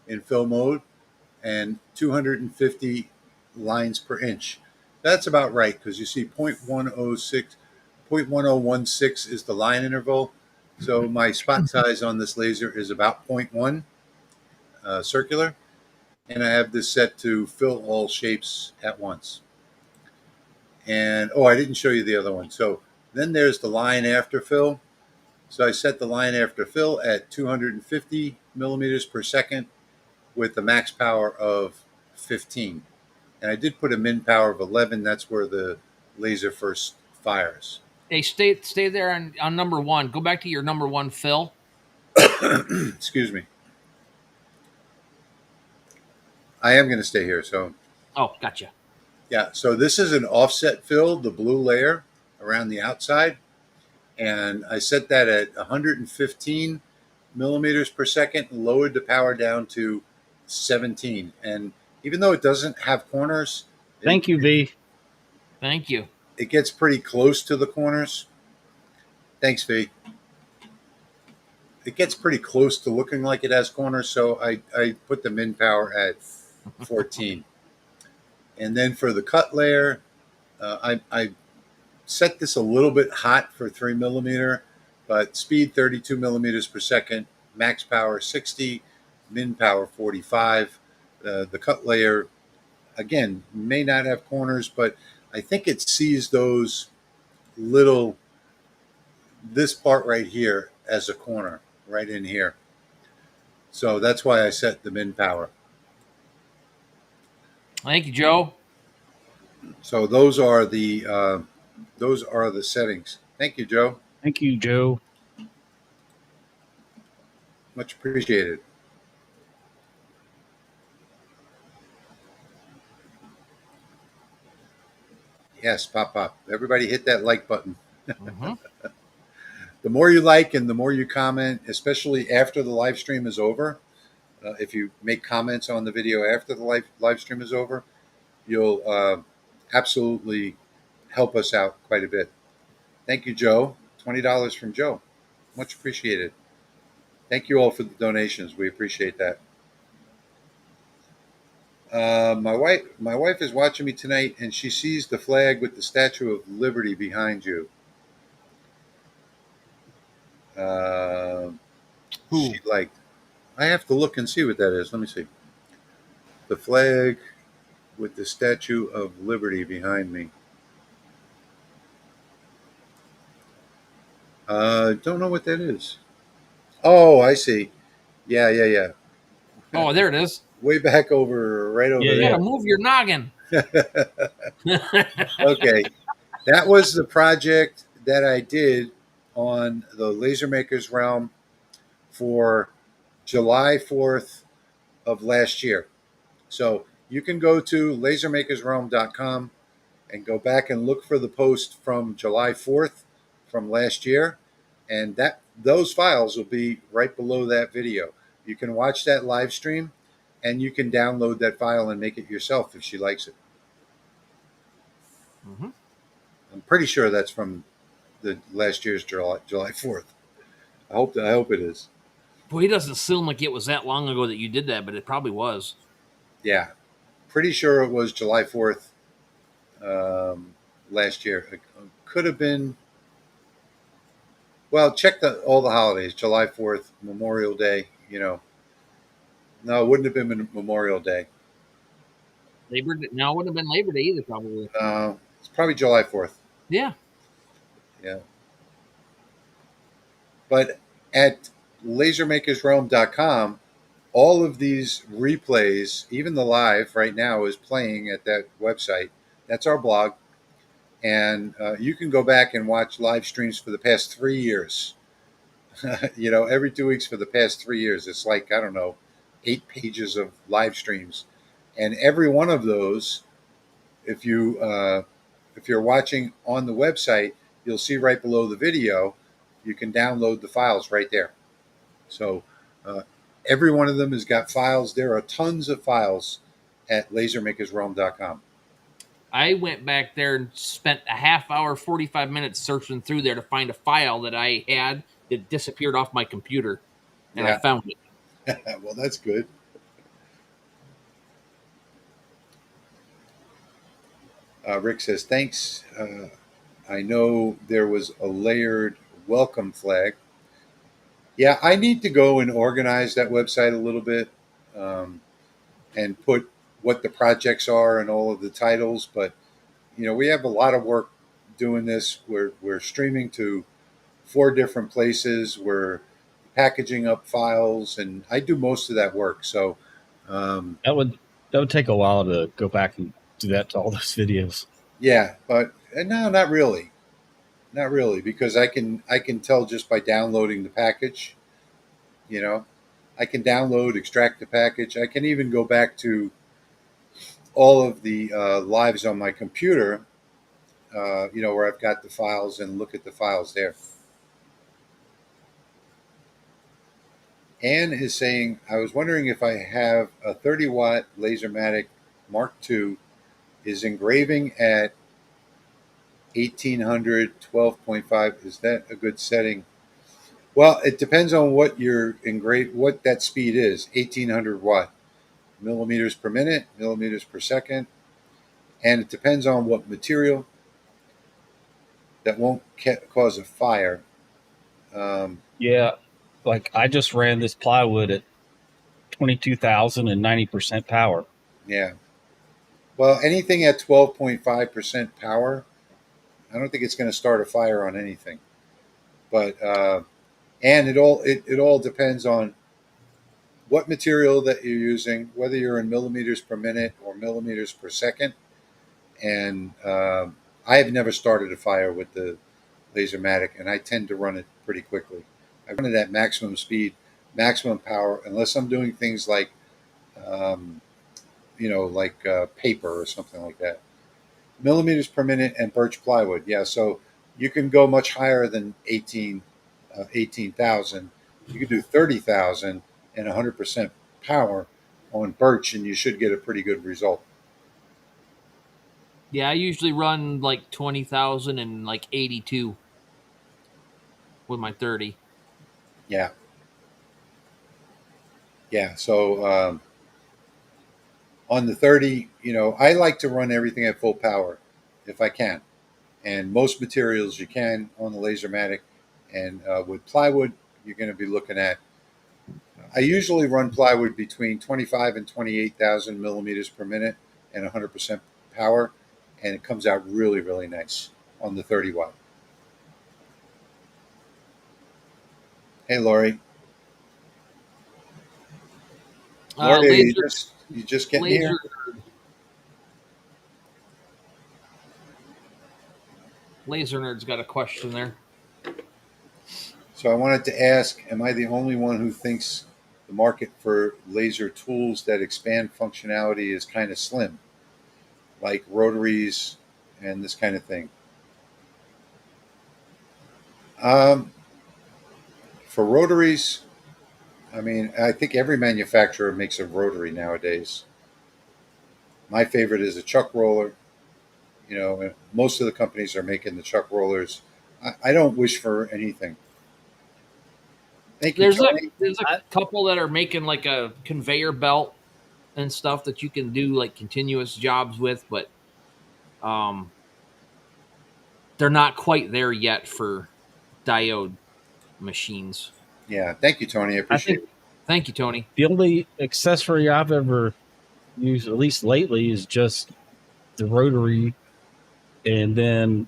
in fill mode, and 250 lines per inch. That's about right because you see 0.106, 0.1016 is the line interval. So my spot size on this laser is about 0.1 circular. And I have this set to fill all shapes at once. And, oh, I didn't show you the other one. So then there's the line after fill. So I set the line after fill at 250 millimeters per second with a max power of 15. And I did put a min power of 11. That's where the laser first fires. Hey, stay there on number one. Go back to your number one fill. Excuse me. I am going to stay here. So, oh, gotcha. Yeah. So this is an offset fill, the blue layer around the outside. And I set that at 115 millimeters per second, lowered the power down to 17. And even though it doesn't have corners, Thank you, V. Thank you. It gets pretty close to the corners. Thanks, V. It gets pretty close to looking like it has corners, so I put the min power at 14. And then for the cut layer, I set this a little bit hot for 3 millimeter, but speed 32 millimeters per second, max power 60, min power 45. The cut layer, again, may not have corners, but I think it sees those little, this part right here as a corner, right in here. So that's why I set the min power. Thank you, Joe. So those are the settings. Thank you, Joe. Thank you, Joe. Much appreciated. Yes, pop. Everybody hit that like button. Mm-hmm. The more you like and the more you comment, especially after the live stream is over, if you make comments on the video after the live stream is over, you'll absolutely help us out quite a bit. Thank you, Joe. $20 from Joe. Much appreciated. Thank you all for the donations. We appreciate that. My wife is watching me tonight, and she sees the flag with the Statue of Liberty behind you. Who? She liked. I have to look and see what that is. Let me see. The flag with the Statue of Liberty behind me. Don't know what that is. Oh, I see. Yeah. Oh, there it is. Way back over, right over You Yeah. gotta move your noggin. there. Okay. That was the project that I did on the Laser Makers Realm for July 4th of last year. So you can go to lasermakersrealm.com and go back and look for the post from July 4th from last year. And those files will be right below that video. You can watch that live stream and you can download that file and make it yourself if she likes it. Mm-hmm. I'm pretty sure that's from the last year's July 4th. I hope it is. Boy, it doesn't seem like it was that long ago that you did that, but it probably was. Yeah. Pretty sure it was July 4th last year. It could have been. Well, check all the holidays. July 4th, Memorial Day. No, it wouldn't have been Memorial Day. Labor Day. No, it wouldn't have been Labor Day either, probably. It's probably July 4th. Yeah. Yeah. But at lasermakersrealm.com, all of these replays, even the live right now, is playing at that website. That's our blog. And you can go back and watch live streams for the past 3 years. Every 2 weeks for the past 3 years. It's like, I don't know, 8 pages of live streams. And every one of those, if you're watching on the website, you'll see right below the video, you can download the files right there. So every one of them has got files. There are tons of files at lasermakersrealm.com. I went back there and spent a half hour, 45 minutes searching through there to find a file that I had that disappeared off my computer. And I found it. Well, that's good. Rick says, thanks. I know there was a layered welcome flag. Yeah, I need to go and organize that website a little bit and put what the projects are and all of the titles. But, we have a lot of work doing this. We're streaming to 4 different places. We're packaging up files, and I do most of that work. So That would take a while to go back and do that to all those videos. yeah, but no, not really. Not really, because I can tell just by downloading the package. I can download, extract the package. I can even go back to all of the lives on my computer, where I've got the files and look at the files there. Anne is saying, I was wondering if I have a 30-watt LaserMATIC Mark II. Is engraving at 1800, 12.5. Is that a good setting? Well, it depends on what what that speed is. 1800 watt, millimeters per minute, millimeters per second. And it depends on what material. That won't cause a fire. Yeah, like I just ran this plywood at 22,000 and 90% power. Yeah. Well, anything at 12.5% power, I don't think it's going to start a fire on anything. But and it all depends on what material that you're using, whether you're in millimeters per minute or millimeters per second. And I have never started a fire with the LaserMATIC, and I tend to run it pretty quickly. I run it at maximum speed, maximum power, unless I'm doing things like, um, paper or something like that. Millimeters per minute and birch plywood. Yeah, so you can go much higher than 18,000. You can do 30,000 and 100% power on birch, and you should get a pretty good result. Yeah, I usually run like 20,000 and like 82 with my 30. Yeah, yeah. So on the 30, I like to run everything at full power if I can. And most materials you can on the LaserMATIC. And with plywood, you're going to be looking at, I usually run plywood between 25 and 28,000 millimeters per minute and 100% power. And it comes out really, really nice on the 30 watt. Hey, Lori. Lori, Laser, you just getting laser. here? Laser Nerd's got a question there. So I wanted to ask, am I the only one who thinks the market for laser tools that expand functionality is kind of slim, like rotaries and this kind of thing? Um, for rotaries, I mean, I think every manufacturer makes a rotary nowadays. My favorite is a chuck roller. And most of the companies are making the chuck rollers. I don't wish for anything. Thank you, There's a Tony. there's a couple that are making like a conveyor belt and stuff that you can do like continuous jobs with, but um, they're not quite there yet for diode machines. Yeah, thank you, Tony. I I appreciate think it. Thank you, Tony. the only accessory I've ever used, at least lately, is just the rotary, and then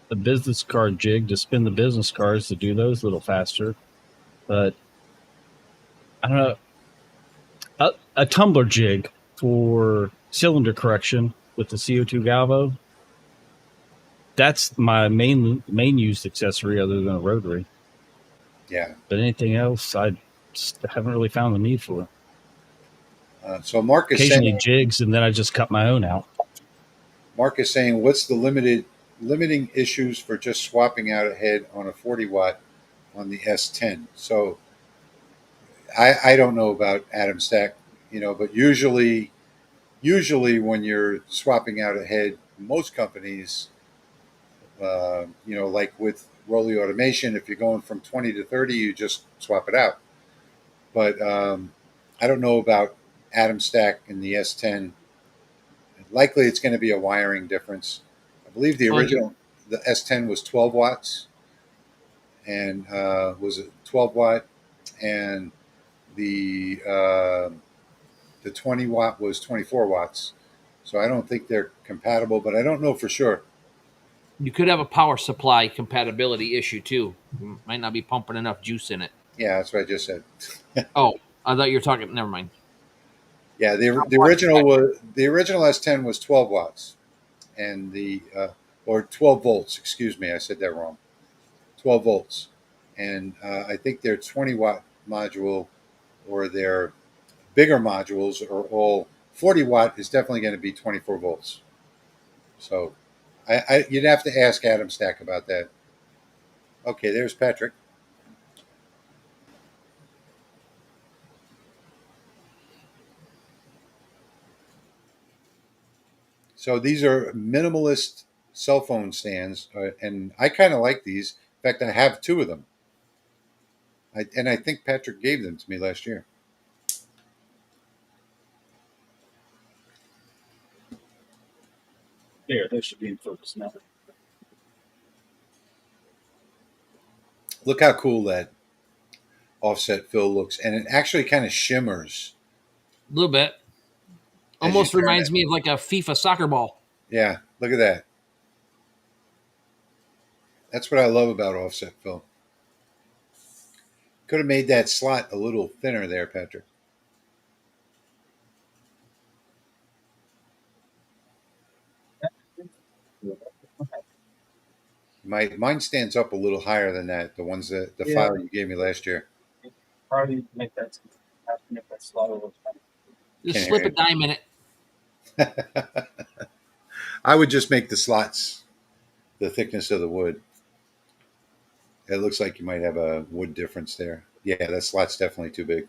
the business card jig to spin the business cards to do those a little faster. But I don't know, a tumbler jig for cylinder correction with the CO2 galvo. That's my main used accessory other than a rotary. Yeah. But anything else, I just haven't really found the need for. So Mark is Occasionally saying, jigs, and then I just cut my own out. what's the limiting issues for just swapping out a head on a 40 watt on the S10? So I don't know about Atom Stack, but usually when you're swapping out a head, most companies, like with Rolly Automation, if you're going from 20 to 30, you just swap it out. But I don't know about Atom Stack in the S10. Likely it's going to be a wiring difference. I believe the original, the S10 was 12 watts and was it 12 watt, and the 20 watt was 24 watts. So I don't think they're compatible, but I don't know for sure. You could have a power supply compatibility issue too. You might not be pumping enough juice in it. Yeah, that's what I just said. Oh, I thought you were talking. Never mind. Yeah, the original S10 was 12 watts, and or 12 volts. Excuse me, I said that wrong. 12 volts, and I think their 20 watt module or their bigger modules are all 40 watt is definitely going to be 24 volts. So you'd have to ask Adam Stack about that. Okay, there's Patrick. So these are minimalist cell phone stands, and I kind of like these. In fact, I have two of them. And I think Patrick gave them to me last year. There, they should be in focus now. Look how cool that offset fill looks, and it actually kind of shimmers. A little bit. As you Almost turn reminds it. me of like a FIFA soccer ball. Yeah, look at that. That's what I love about offset fill. Could have made that slot a little thinner there, Patrick. Mine stands up a little higher than that. The ones that the file you gave me last year. Probably make that slot a little tighter. Just Can't slip hear a dime in it. I would just make the slots the thickness of the wood. It looks like you might have a wood difference there. Yeah, that slot's definitely too big.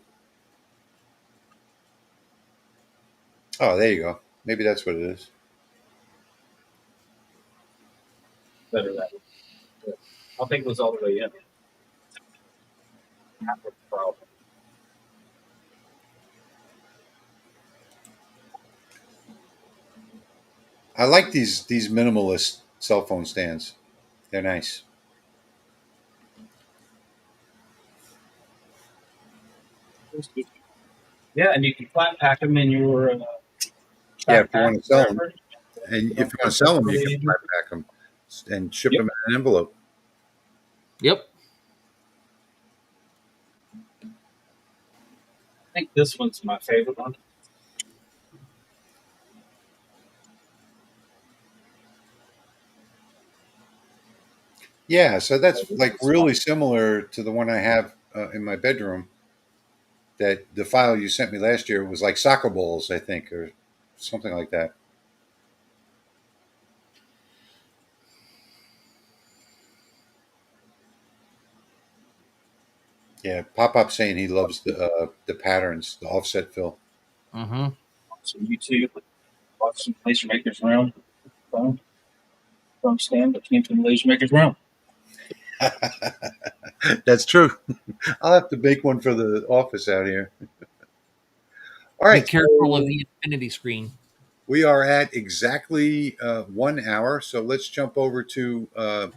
Oh, there you go. Maybe that's what it is. Better that way. I'll think it was all the way in. Not the problem. I like these minimalist cell phone stands. They're nice. Yeah, and you can flat pack them in your Yeah, if you want to sell them, wherever. and if you want to sell them, you can flat pack them and ship them in an envelope. Yep. I think this one's my favorite one. Yeah, so that's like really similar to the one I have in my bedroom. That the file you sent me last year was like soccer balls, I think, or something like that. Yeah, Pop Up saying he loves the patterns, the offset fill. Mm-hmm. So YouTube, watch some LaserMakersRealm from stand that came from LaserMakersRealm. That's true. I'll have to make one for the office out here. All Be right. careful So of the infinity screen. we are at exactly 1 hour. So let's jump over to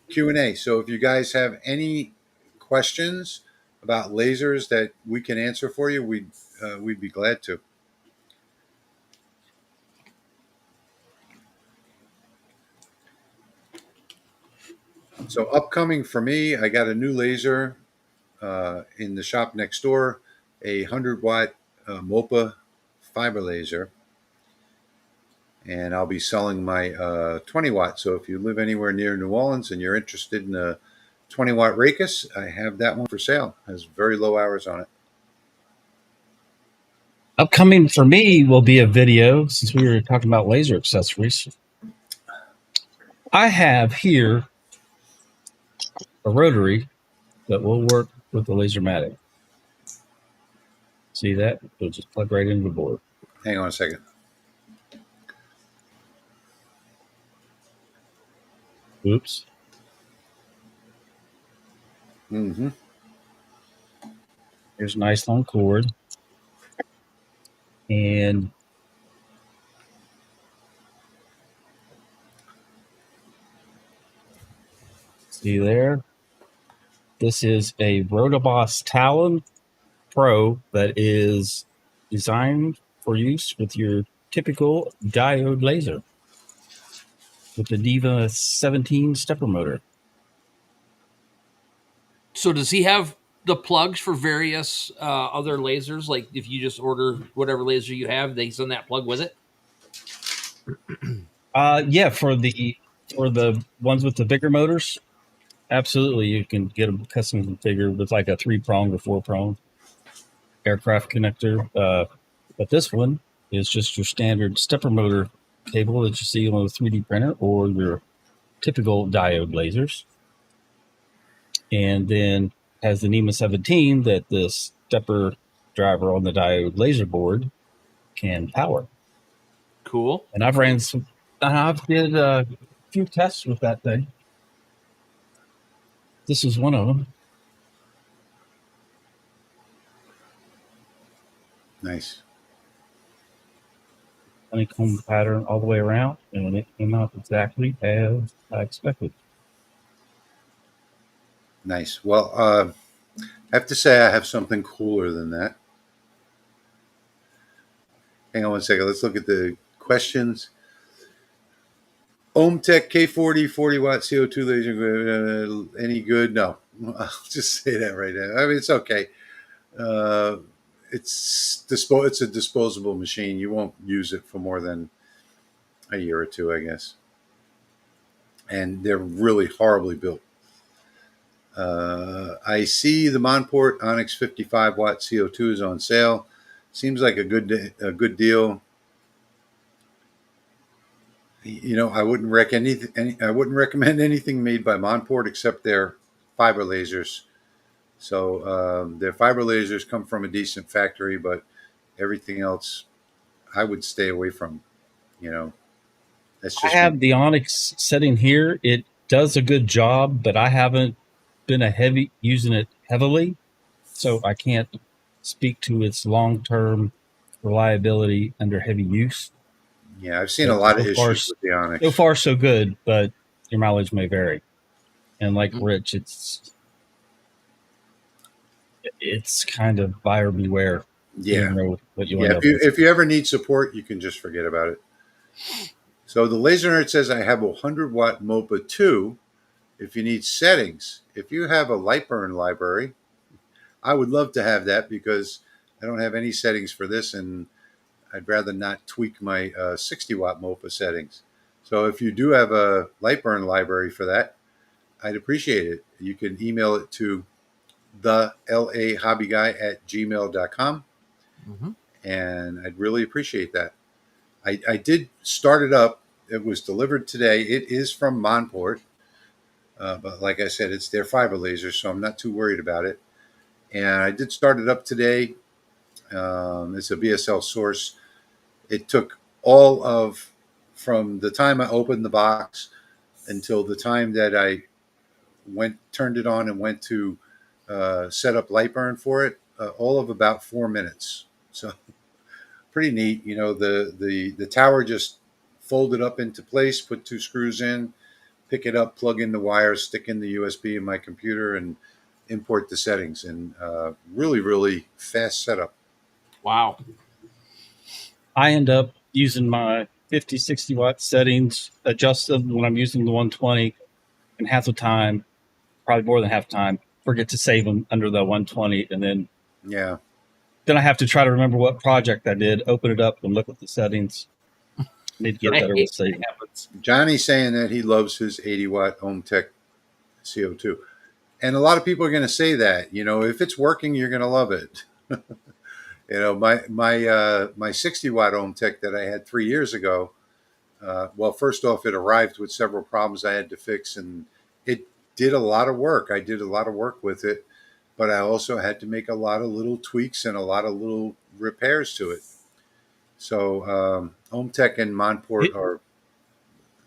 Q&A. So if you guys have any questions about lasers that we can answer for you, we'd be glad to. So upcoming for me, I got a new laser in the shop next door, a 100-watt MOPA fiber laser, and I'll be selling my 20-watt. So if you live anywhere near New Orleans and you're interested in a 20-watt Racus, I have that one for sale. It has very low hours on it. Upcoming for me will be a video, since we were talking about laser accessories. I have here a rotary that will work with the LaserMATIC. See that? It'll just plug right into the board. Hang on a second. Oops. Mm-hmm. Here's a nice long cord. And see there? This is a Rotoboss Talon Pro that is designed for use with your typical diode laser with the Diva 17 stepper motor. So does he have the plugs for various other lasers? Like if you just order whatever laser you have, they send that plug with it? Yeah, for the ones with the bigger motors, absolutely, you can get them custom configured with like a 3-prong or 4-prong aircraft connector. But this one is just your standard stepper motor cable that you see on a 3D printer or your typical diode lasers. And then has the NEMA 17 that the stepper driver on the diode laser board can power. Cool. And I've did a few tests with that thing. This is one of them. Nice. Honeycomb pattern all the way around, and it came out exactly as I expected. Nice. Well, I have to say I have something cooler than that. Hang on one second. Let's look at the questions. OhmTech K40 40-watt CO2 laser, any good? No. I'll just say that right now. I mean, it's okay. It's a disposable machine. You won't use it for more than a year or two, I guess. and they're really horribly built. I see the Monport Onyx 55 watt CO2 is on sale. Seems like a good deal. You know, I wouldn't recommend anything made by Monport except their fiber lasers. So their fiber lasers come from a decent factory, but everything else I would stay away from. You know, that's I just me. have the Onyx setting here. It does a good job, but I haven't been using it heavily, so I can't speak to its long-term reliability under heavy use. Yeah, I've seen a But lot of issues with the so Onyx. far so good, but your mileage may vary. And like Rich, it's kind of buyer beware. You Yeah, never know what you yeah. end up with. If you ever need support, you can just forget about it. So the Laser Nerd says I have a 100-watt MOPA 2. If you need settings, if you have a Lightburn library, I would love to have that because I don't have any settings for this, and I'd rather not tweak my 60-watt MOPA settings. So if you do have a Lightburn library for that, I'd appreciate it. You can email it to thelasermakersrealm@gmail.com, and I'd really appreciate that. I did start it up. It was delivered today. It is from Monport, but like I said, it's their fiber laser, so I'm not too worried about it. And I did start it up today. It's a VSL source. It took from the time I opened the box until the time that I turned it on and went to set up Lightburn for it, all of about 4 minutes. So pretty neat. You know, the tower just folded up into place, put 2 screws in, pick it up, plug in the wires, stick in the USB in my computer, and import the settings. And really fast setup. Wow. I end up using my 50, 60 watt settings, adjust them when I'm using the 120, and half the time, probably more than half the time, forget to save them under the 120, and then Yeah. I have to try to remember what project I did, open it up, and look at the settings. I need to get better with saving. Johnny's saying that he loves his 80-watt OhmTech CO2. And a lot of people are going to say that. You know, if it's working, you're going to love it. You know, my 60-watt OhmTech that I had 3 years ago, well, first off, it arrived with several problems I had to fix, and it did a lot of work. I did a lot of work with it, but I also had to make a lot of little tweaks and a lot of little repairs to it. So OhmTech and Monport are.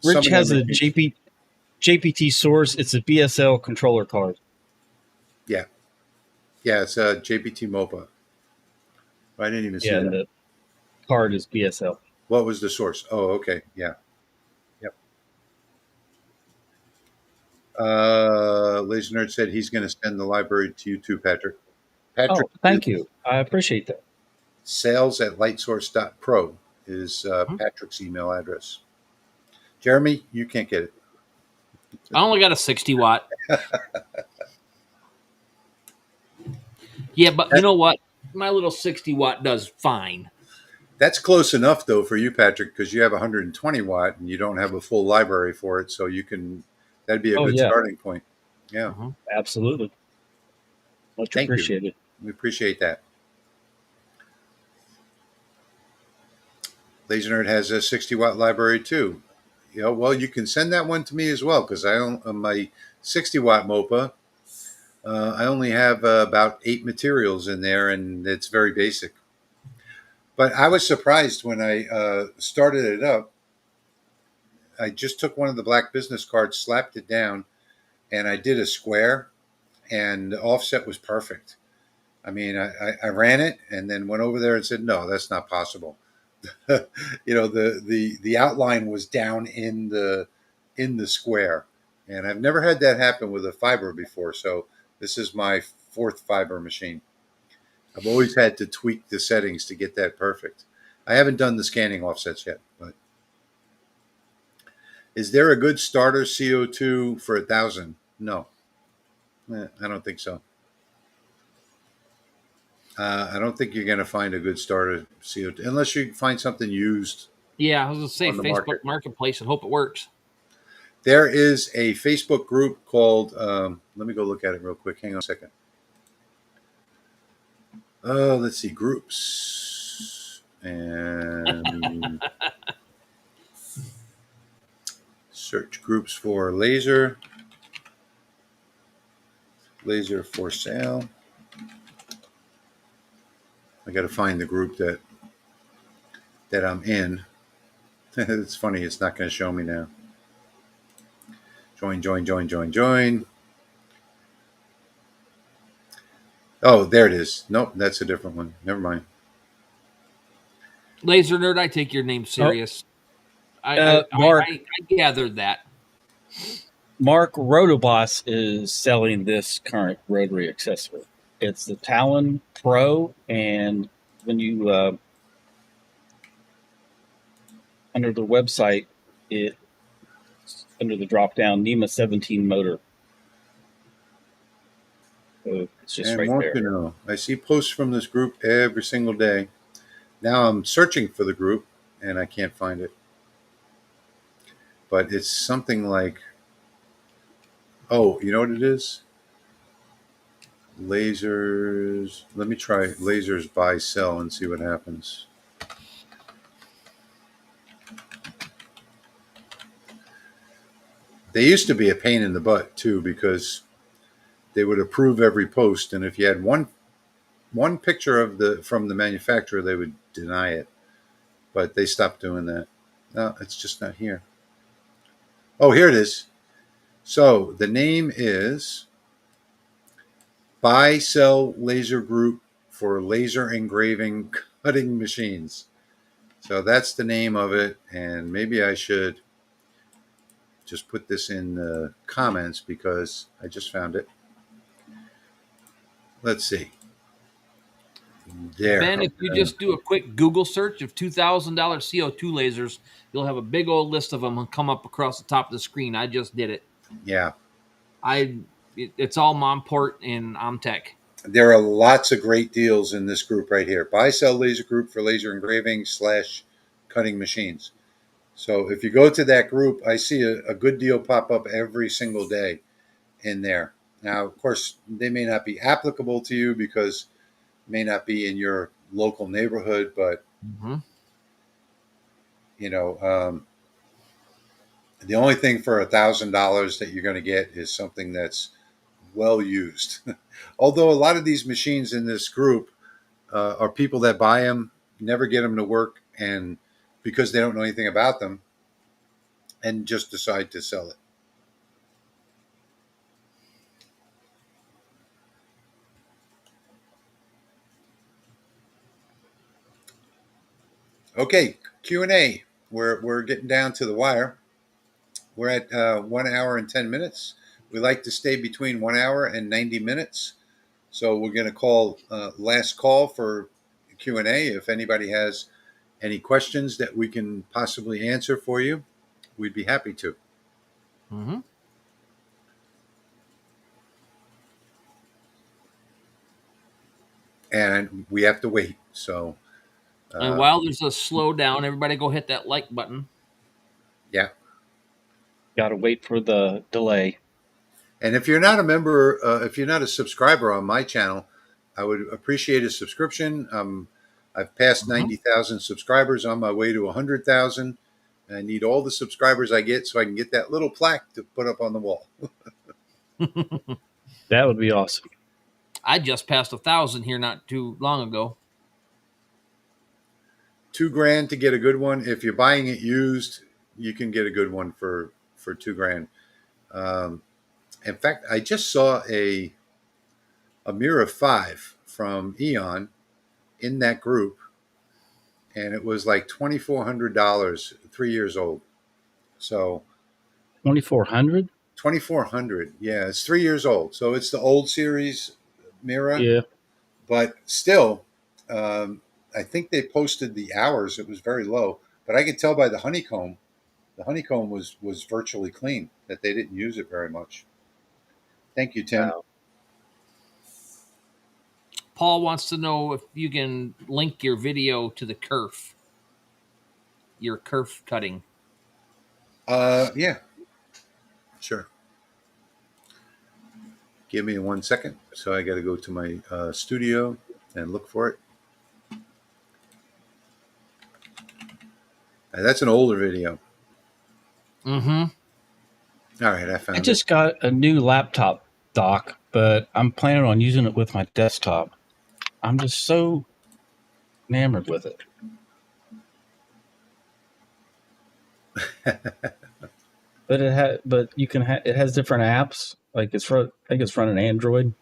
Rich has a JPT source. It's a BSL controller card. Yeah. Yeah, it's a JPT MOPA. I didn't even see that. The card is BSL. What was the source? Oh, okay. Yeah. Yep. Laser Nerd said he's going to send the library to you too, Patrick. Patrick, thank you. I appreciate that. sales@lightsource.pro is Patrick's email address. Jeremy, you can't get it. I only got a 60 watt. Yeah, but you know what? My little 60 watt does fine. That's close enough, though, for you, Patrick, because you have 120 watt and you don't have a full library for it. So that'd be a good starting point. Yeah. Absolutely. Much appreciated. We appreciate that. Laser Nerd has a 60-watt library, too. You know, well, you can send that one to me as well, because I don't, on my 60-watt MOPA, I only have about 8 materials in there, and it's very basic. But I was surprised when I started it up. I just took one of the black business cards, slapped it down, and I did a square, and the offset was perfect. I mean, I ran it and then went over there and said, no, that's not possible. You know, the outline was down in the square, and I've never had that happen with a fiber before. So this is my 4th fiber machine. I've always had to tweak the settings to get that perfect. I haven't done the scanning offsets yet, but is there a good starter CO2 for 1,000? No, I don't think so. I don't think you're going to find a good starter CO2 unless you find something used. Yeah, I was going to say Facebook Marketplace and hope it works. There is a Facebook group called, let me go look at it real quick. Hang on a second. Let's see, groups. And search groups for laser for sale. I got to find the group that I'm in. It's funny, it's not going to show me now. Join. Oh, there it is. Nope, that's a different one. Never mind. Laser Nerd, I take your name serious. Mark, I gathered that. Mark Rotoboss is selling this current rotary accessory. It's the Talon Pro, and when you under the website, it under the drop down NEMA 17 motor. So it's just And right want there. to know. I see posts from this group every single day. Now I'm searching for the group and I can't find it. But it's something like, oh, you know what it is? Lasers. Let me try lasers buy sell and see what happens. They used to be a pain in the butt too, because they would approve every post, and if you had one picture of from the manufacturer, they would deny it. But they stopped doing that. No, it's just not here. Oh, here it is. So the name is Buy Sell Laser Group for Laser Engraving Cutting Machines. So that's the name of it, and maybe I should just put this in the comments because I just found it. Let's see. There. Ben, if you just do a quick Google search of $2,000 CO2 lasers, you'll have a big old list of them come up across the top of the screen. I just did it. Yeah. It's all Momport and Omtech. There are lots of great deals in this group right here. Buy Sell Laser Group for laser engraving / cutting machines. So if you go to that group, I see a good deal pop up every single day in there. Now, of course, they may not be applicable to you because it may not be in your local neighborhood, but you know, the only thing for $1,000 that you're going to get is something that's well used. Although a lot of these machines in this group are people that buy them, never get them to work, and because they don't know anything about them, and just decide to sell it. Okay, Q&A. We're getting down to the wire. We're at 1 hour and 10 minutes. We like to stay between 1 hour and 90 minutes. So we're going to call last call for Q&A. If anybody has any questions that we can possibly answer for you, we'd be happy to. And we have to wait. So, and while there's a slowdown, everybody go hit that like button. Yeah. Got to wait for the delay. And if you're not a member, if you're not a subscriber on my channel, I would appreciate a subscription. I've passed 90,000 subscribers, on my way to 100,000. I need all the subscribers I get so I can get that little plaque to put up on the wall. That would be awesome. I just passed 1,000 here not too long ago. $2,000 to get a good one. If you're buying it used, you can get a good one for $2,000. In fact, I just saw a Mira 5 from Eon in that group, and it was like $2,400, 3 years old. So $2,400? $2,400. Yeah, it's 3 years old. So it's the old series Mira. Yeah. But still, I think they posted the hours. It was very low. But I could tell by the honeycomb. The honeycomb was virtually clean, that they didn't use it very much. Thank you, Tim. Wow. Paul wants to know if you can link your video to the your kerf cutting. Yeah. Sure. Give me 1 second. So I got to go to my studio and look for it. That's an older video. Mm-hmm. All right, I I found it. just got a new laptop dock, but I'm planning on using it with my desktop. I'm just so enamored with it. But it has different apps. Like I think it's running Android.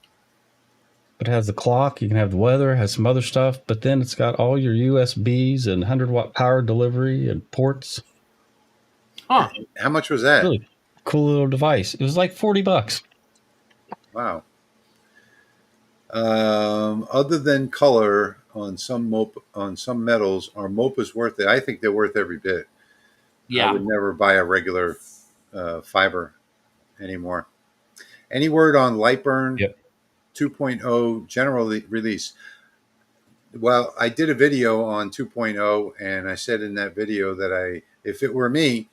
But it has the clock. You can have the weather. It has some other stuff. But then it's got all your USBs and 100-watt power delivery and ports. Huh. How much was that? Really cool little device. It was like $40. Wow. Other than color on some metals, are MOPAs worth it? I think they're worth every bit. I Yeah. would never buy a regular fiber anymore. Any word on Lightburn Yep. 2.0 general release? Well, I did a video on 2.0, and I said in that video that if it were me,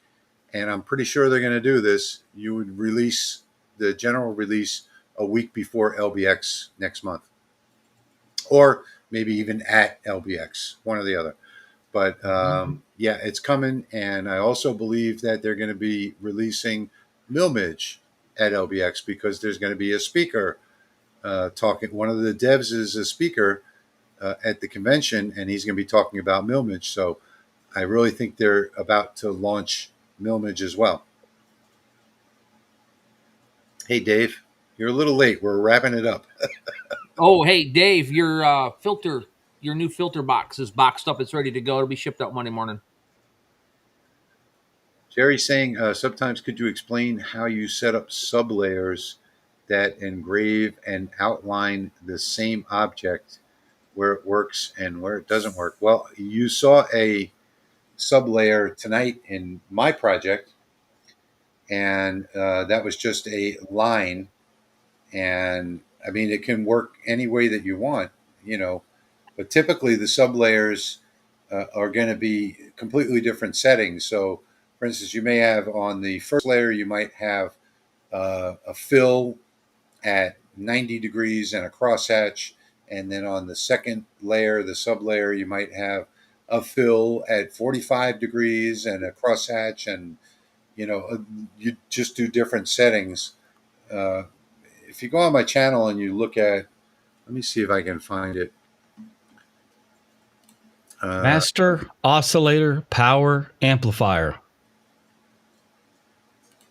and I'm pretty sure they're going to do this, you would release the general release a week before LBX next month, or maybe even at LBX, one or the other. But yeah, it's coming, and I also believe that they're going to be releasing Milmage at LBX because there's going to be a speaker talking. One of the devs is a speaker at the convention, and he's going to be talking about Milmage. So I really think they're about to launch Milmage as well. Hey, Dave, you're a little late. We're wrapping it up. Oh, hey, Dave, your new filter box is boxed up. It's ready to go. It'll be shipped out Monday morning. Jerry's saying, sometimes could you explain how you set up sublayers that engrave and outline the same object, where it works and where it doesn't work? Well, you saw a sublayer tonight in my project, and that was just a line. And I mean, it can work any way that you want, but typically the sublayers are going to be completely different settings. So, for instance, you may have on the first layer, you might have a fill at 90 degrees and a crosshatch. And then on the second layer, the sublayer, you might have a fill at 45 degrees and a crosshatch. And, you just do different settings. If you go on my channel and you look at, let me see if I can find it. Master Oscillator Power Amplifier.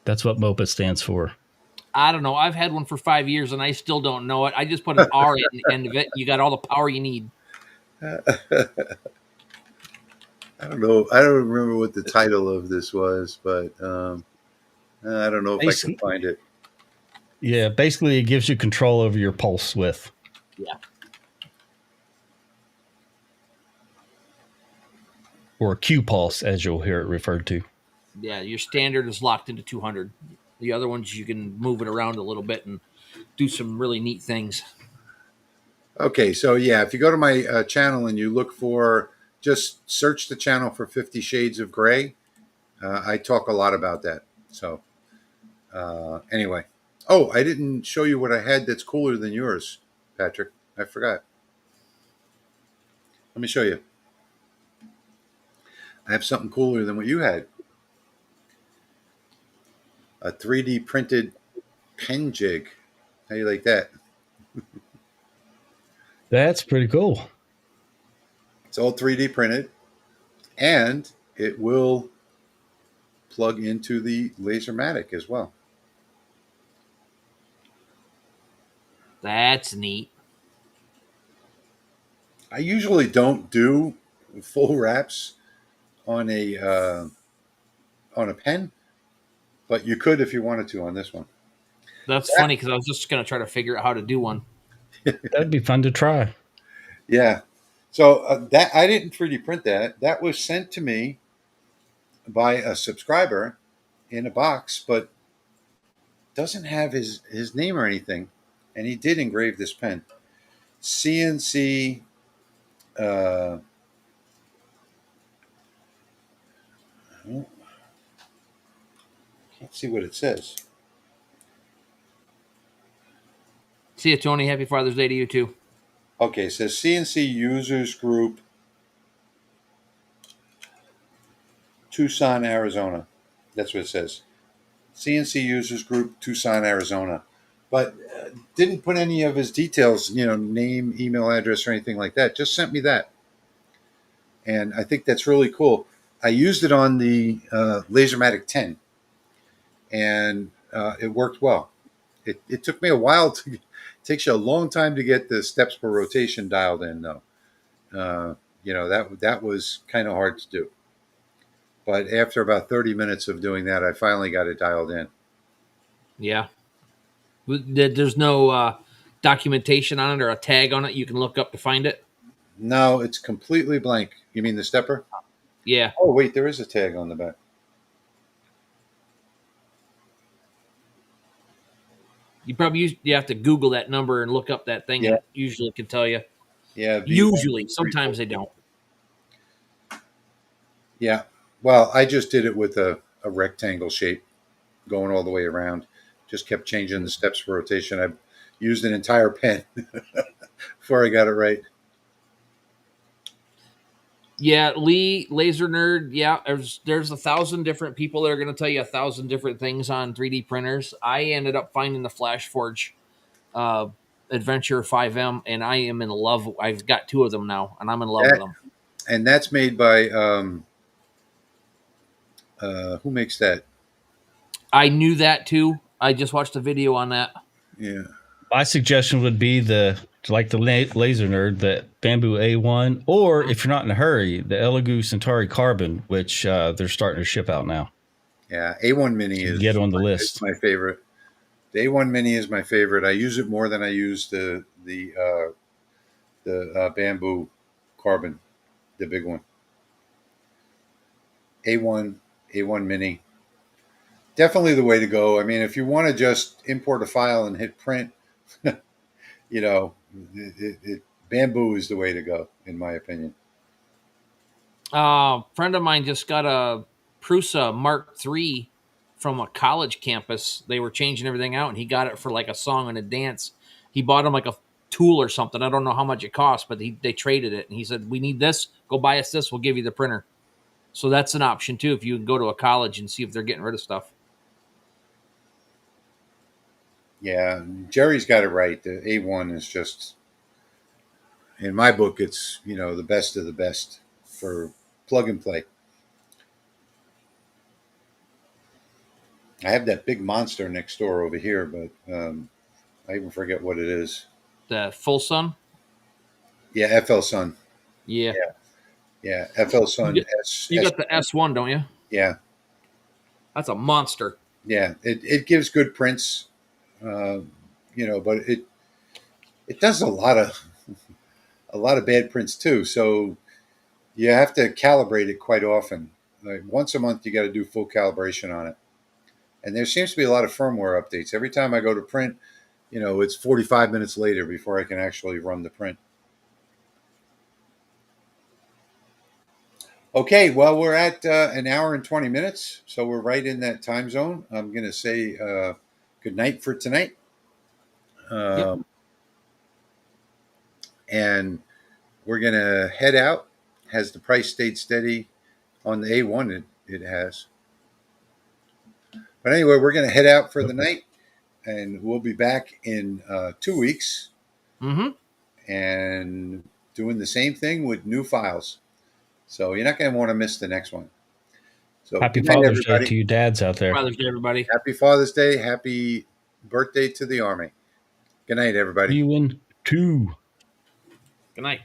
That's what MOPA stands for. I don't know. I've had one for 5 years and I still don't know it. I just put an R at the end of it. You got all the power you need. I don't know. I don't remember what the title of this was, but I don't know if I can find it. Yeah, basically it gives you control over your pulse width. Yeah. Or Q pulse, as you'll hear it referred to. Yeah, your standard is locked into 200. The other ones, you can move it around a little bit and do some really neat things. Okay, so yeah, if you go to my channel and you look for, just search the channel for 50 Shades of Gray, I talk a lot about that. So anyway. Oh, I didn't show you what I had that's cooler than yours, Patrick. I forgot. Let me show you. I have something cooler than what you had. A 3D printed pen jig. How do you like that? That's pretty cool. It's all 3D printed, and it will plug into the LaserMATIC as well. That's neat. I usually don't do full wraps on a pen, but you could if you wanted to on this one. That's funny because I was just going to try to figure out how to do one. That'd be fun to try. Yeah. So that I didn't 3D print that. That was sent to me by a subscriber in a box, but doesn't have his name or anything. And he did engrave this pen. CNC. Can't see what it says. See you, Tony. Happy Father's Day to you too. Okay, it says CNC Users Group, Tucson, Arizona. That's what it says. CNC Users Group, Tucson, Arizona. But didn't put any of his details, name, email address, or anything like that. Just sent me that. And I think that's really cool. I used it on the LaserMATIC 10, and it worked well. It took me a while it takes you a long time to get the steps per rotation dialed in, though. That was kind of hard to do. But after about 30 minutes of doing that, I finally got it dialed in. Yeah. There's no documentation on it or a tag on it you can look up to find it? No, it's completely blank. You mean the stepper? Yeah. Oh, wait, there is a tag on the back. You have to Google that number and look up that thing. Yeah. And usually it can tell you. Yeah. Usually. Sometimes they don't. Yeah. Well, I just did it with a rectangle shape going all the way around. Just kept changing the steps for rotation. I used an entire pen before I got it right. Yeah, Lee, Laser Nerd. Yeah, there's 1,000 different people that are going to tell you 1,000 different things on 3D printers. I ended up finding the FlashForge Adventure 5M, and I am in love. I've got 2 of them now, and I'm in love with them. And that's made by who makes that? I knew that too. I just watched a video on that. Yeah. My suggestion would be like the Laser Nerd, the Bamboo A1, or if you're not in a hurry, the Elegoo Centauri Carbon, which they're starting to ship out now. Yeah, A1 Mini is get on the list. My favorite. The A1 Mini is my favorite. I use it more than I use the Bamboo Carbon, the big one. A1 Mini, definitely the way to go. I mean, if you want to just import a file and hit print, Bamboo is the way to go, in my opinion. A friend of mine just got a Prusa Mark III from a college campus. They were changing everything out, and he got it for like a song and a dance. He bought him like a tool or something. I don't know how much it cost, but they traded it, and he said, "We need this. Go buy us this. We'll give you the printer." So that's an option too if you go to a college and see if they're getting rid of stuff. Yeah, Jerry's got it right. The A1 is just, in my book, it's the best of the best for plug and play. I have that big monster next door over here, but I even forget what it is. The Full Sun? Yeah, FL Sun. Yeah. FL Sun. You got the S1, don't you? Yeah. That's a monster. Yeah, it gives good prints, but it does a lot of bad prints too. So you have to calibrate it quite often. Like once a month, you got to do full calibration on it. And there seems to be a lot of firmware updates. Every time I go to print, it's 45 minutes later before I can actually run the print. Okay, well, we're at an hour and 20 minutes, so we're right in that time zone. I'm going to say good night for tonight. Yep. And we're going to head out. Has the price stayed steady on the A1? It has. But anyway, we're going to head out for the night, and we'll be back in 2 weeks. Mm-hmm. And doing the same thing with new files. So you're not going to want to miss the next one. So happy Father's Day to you dads out there. Father's Day, everybody. Happy Father's Day. Happy birthday to the Army. Good night, everybody. You in 2. Good night.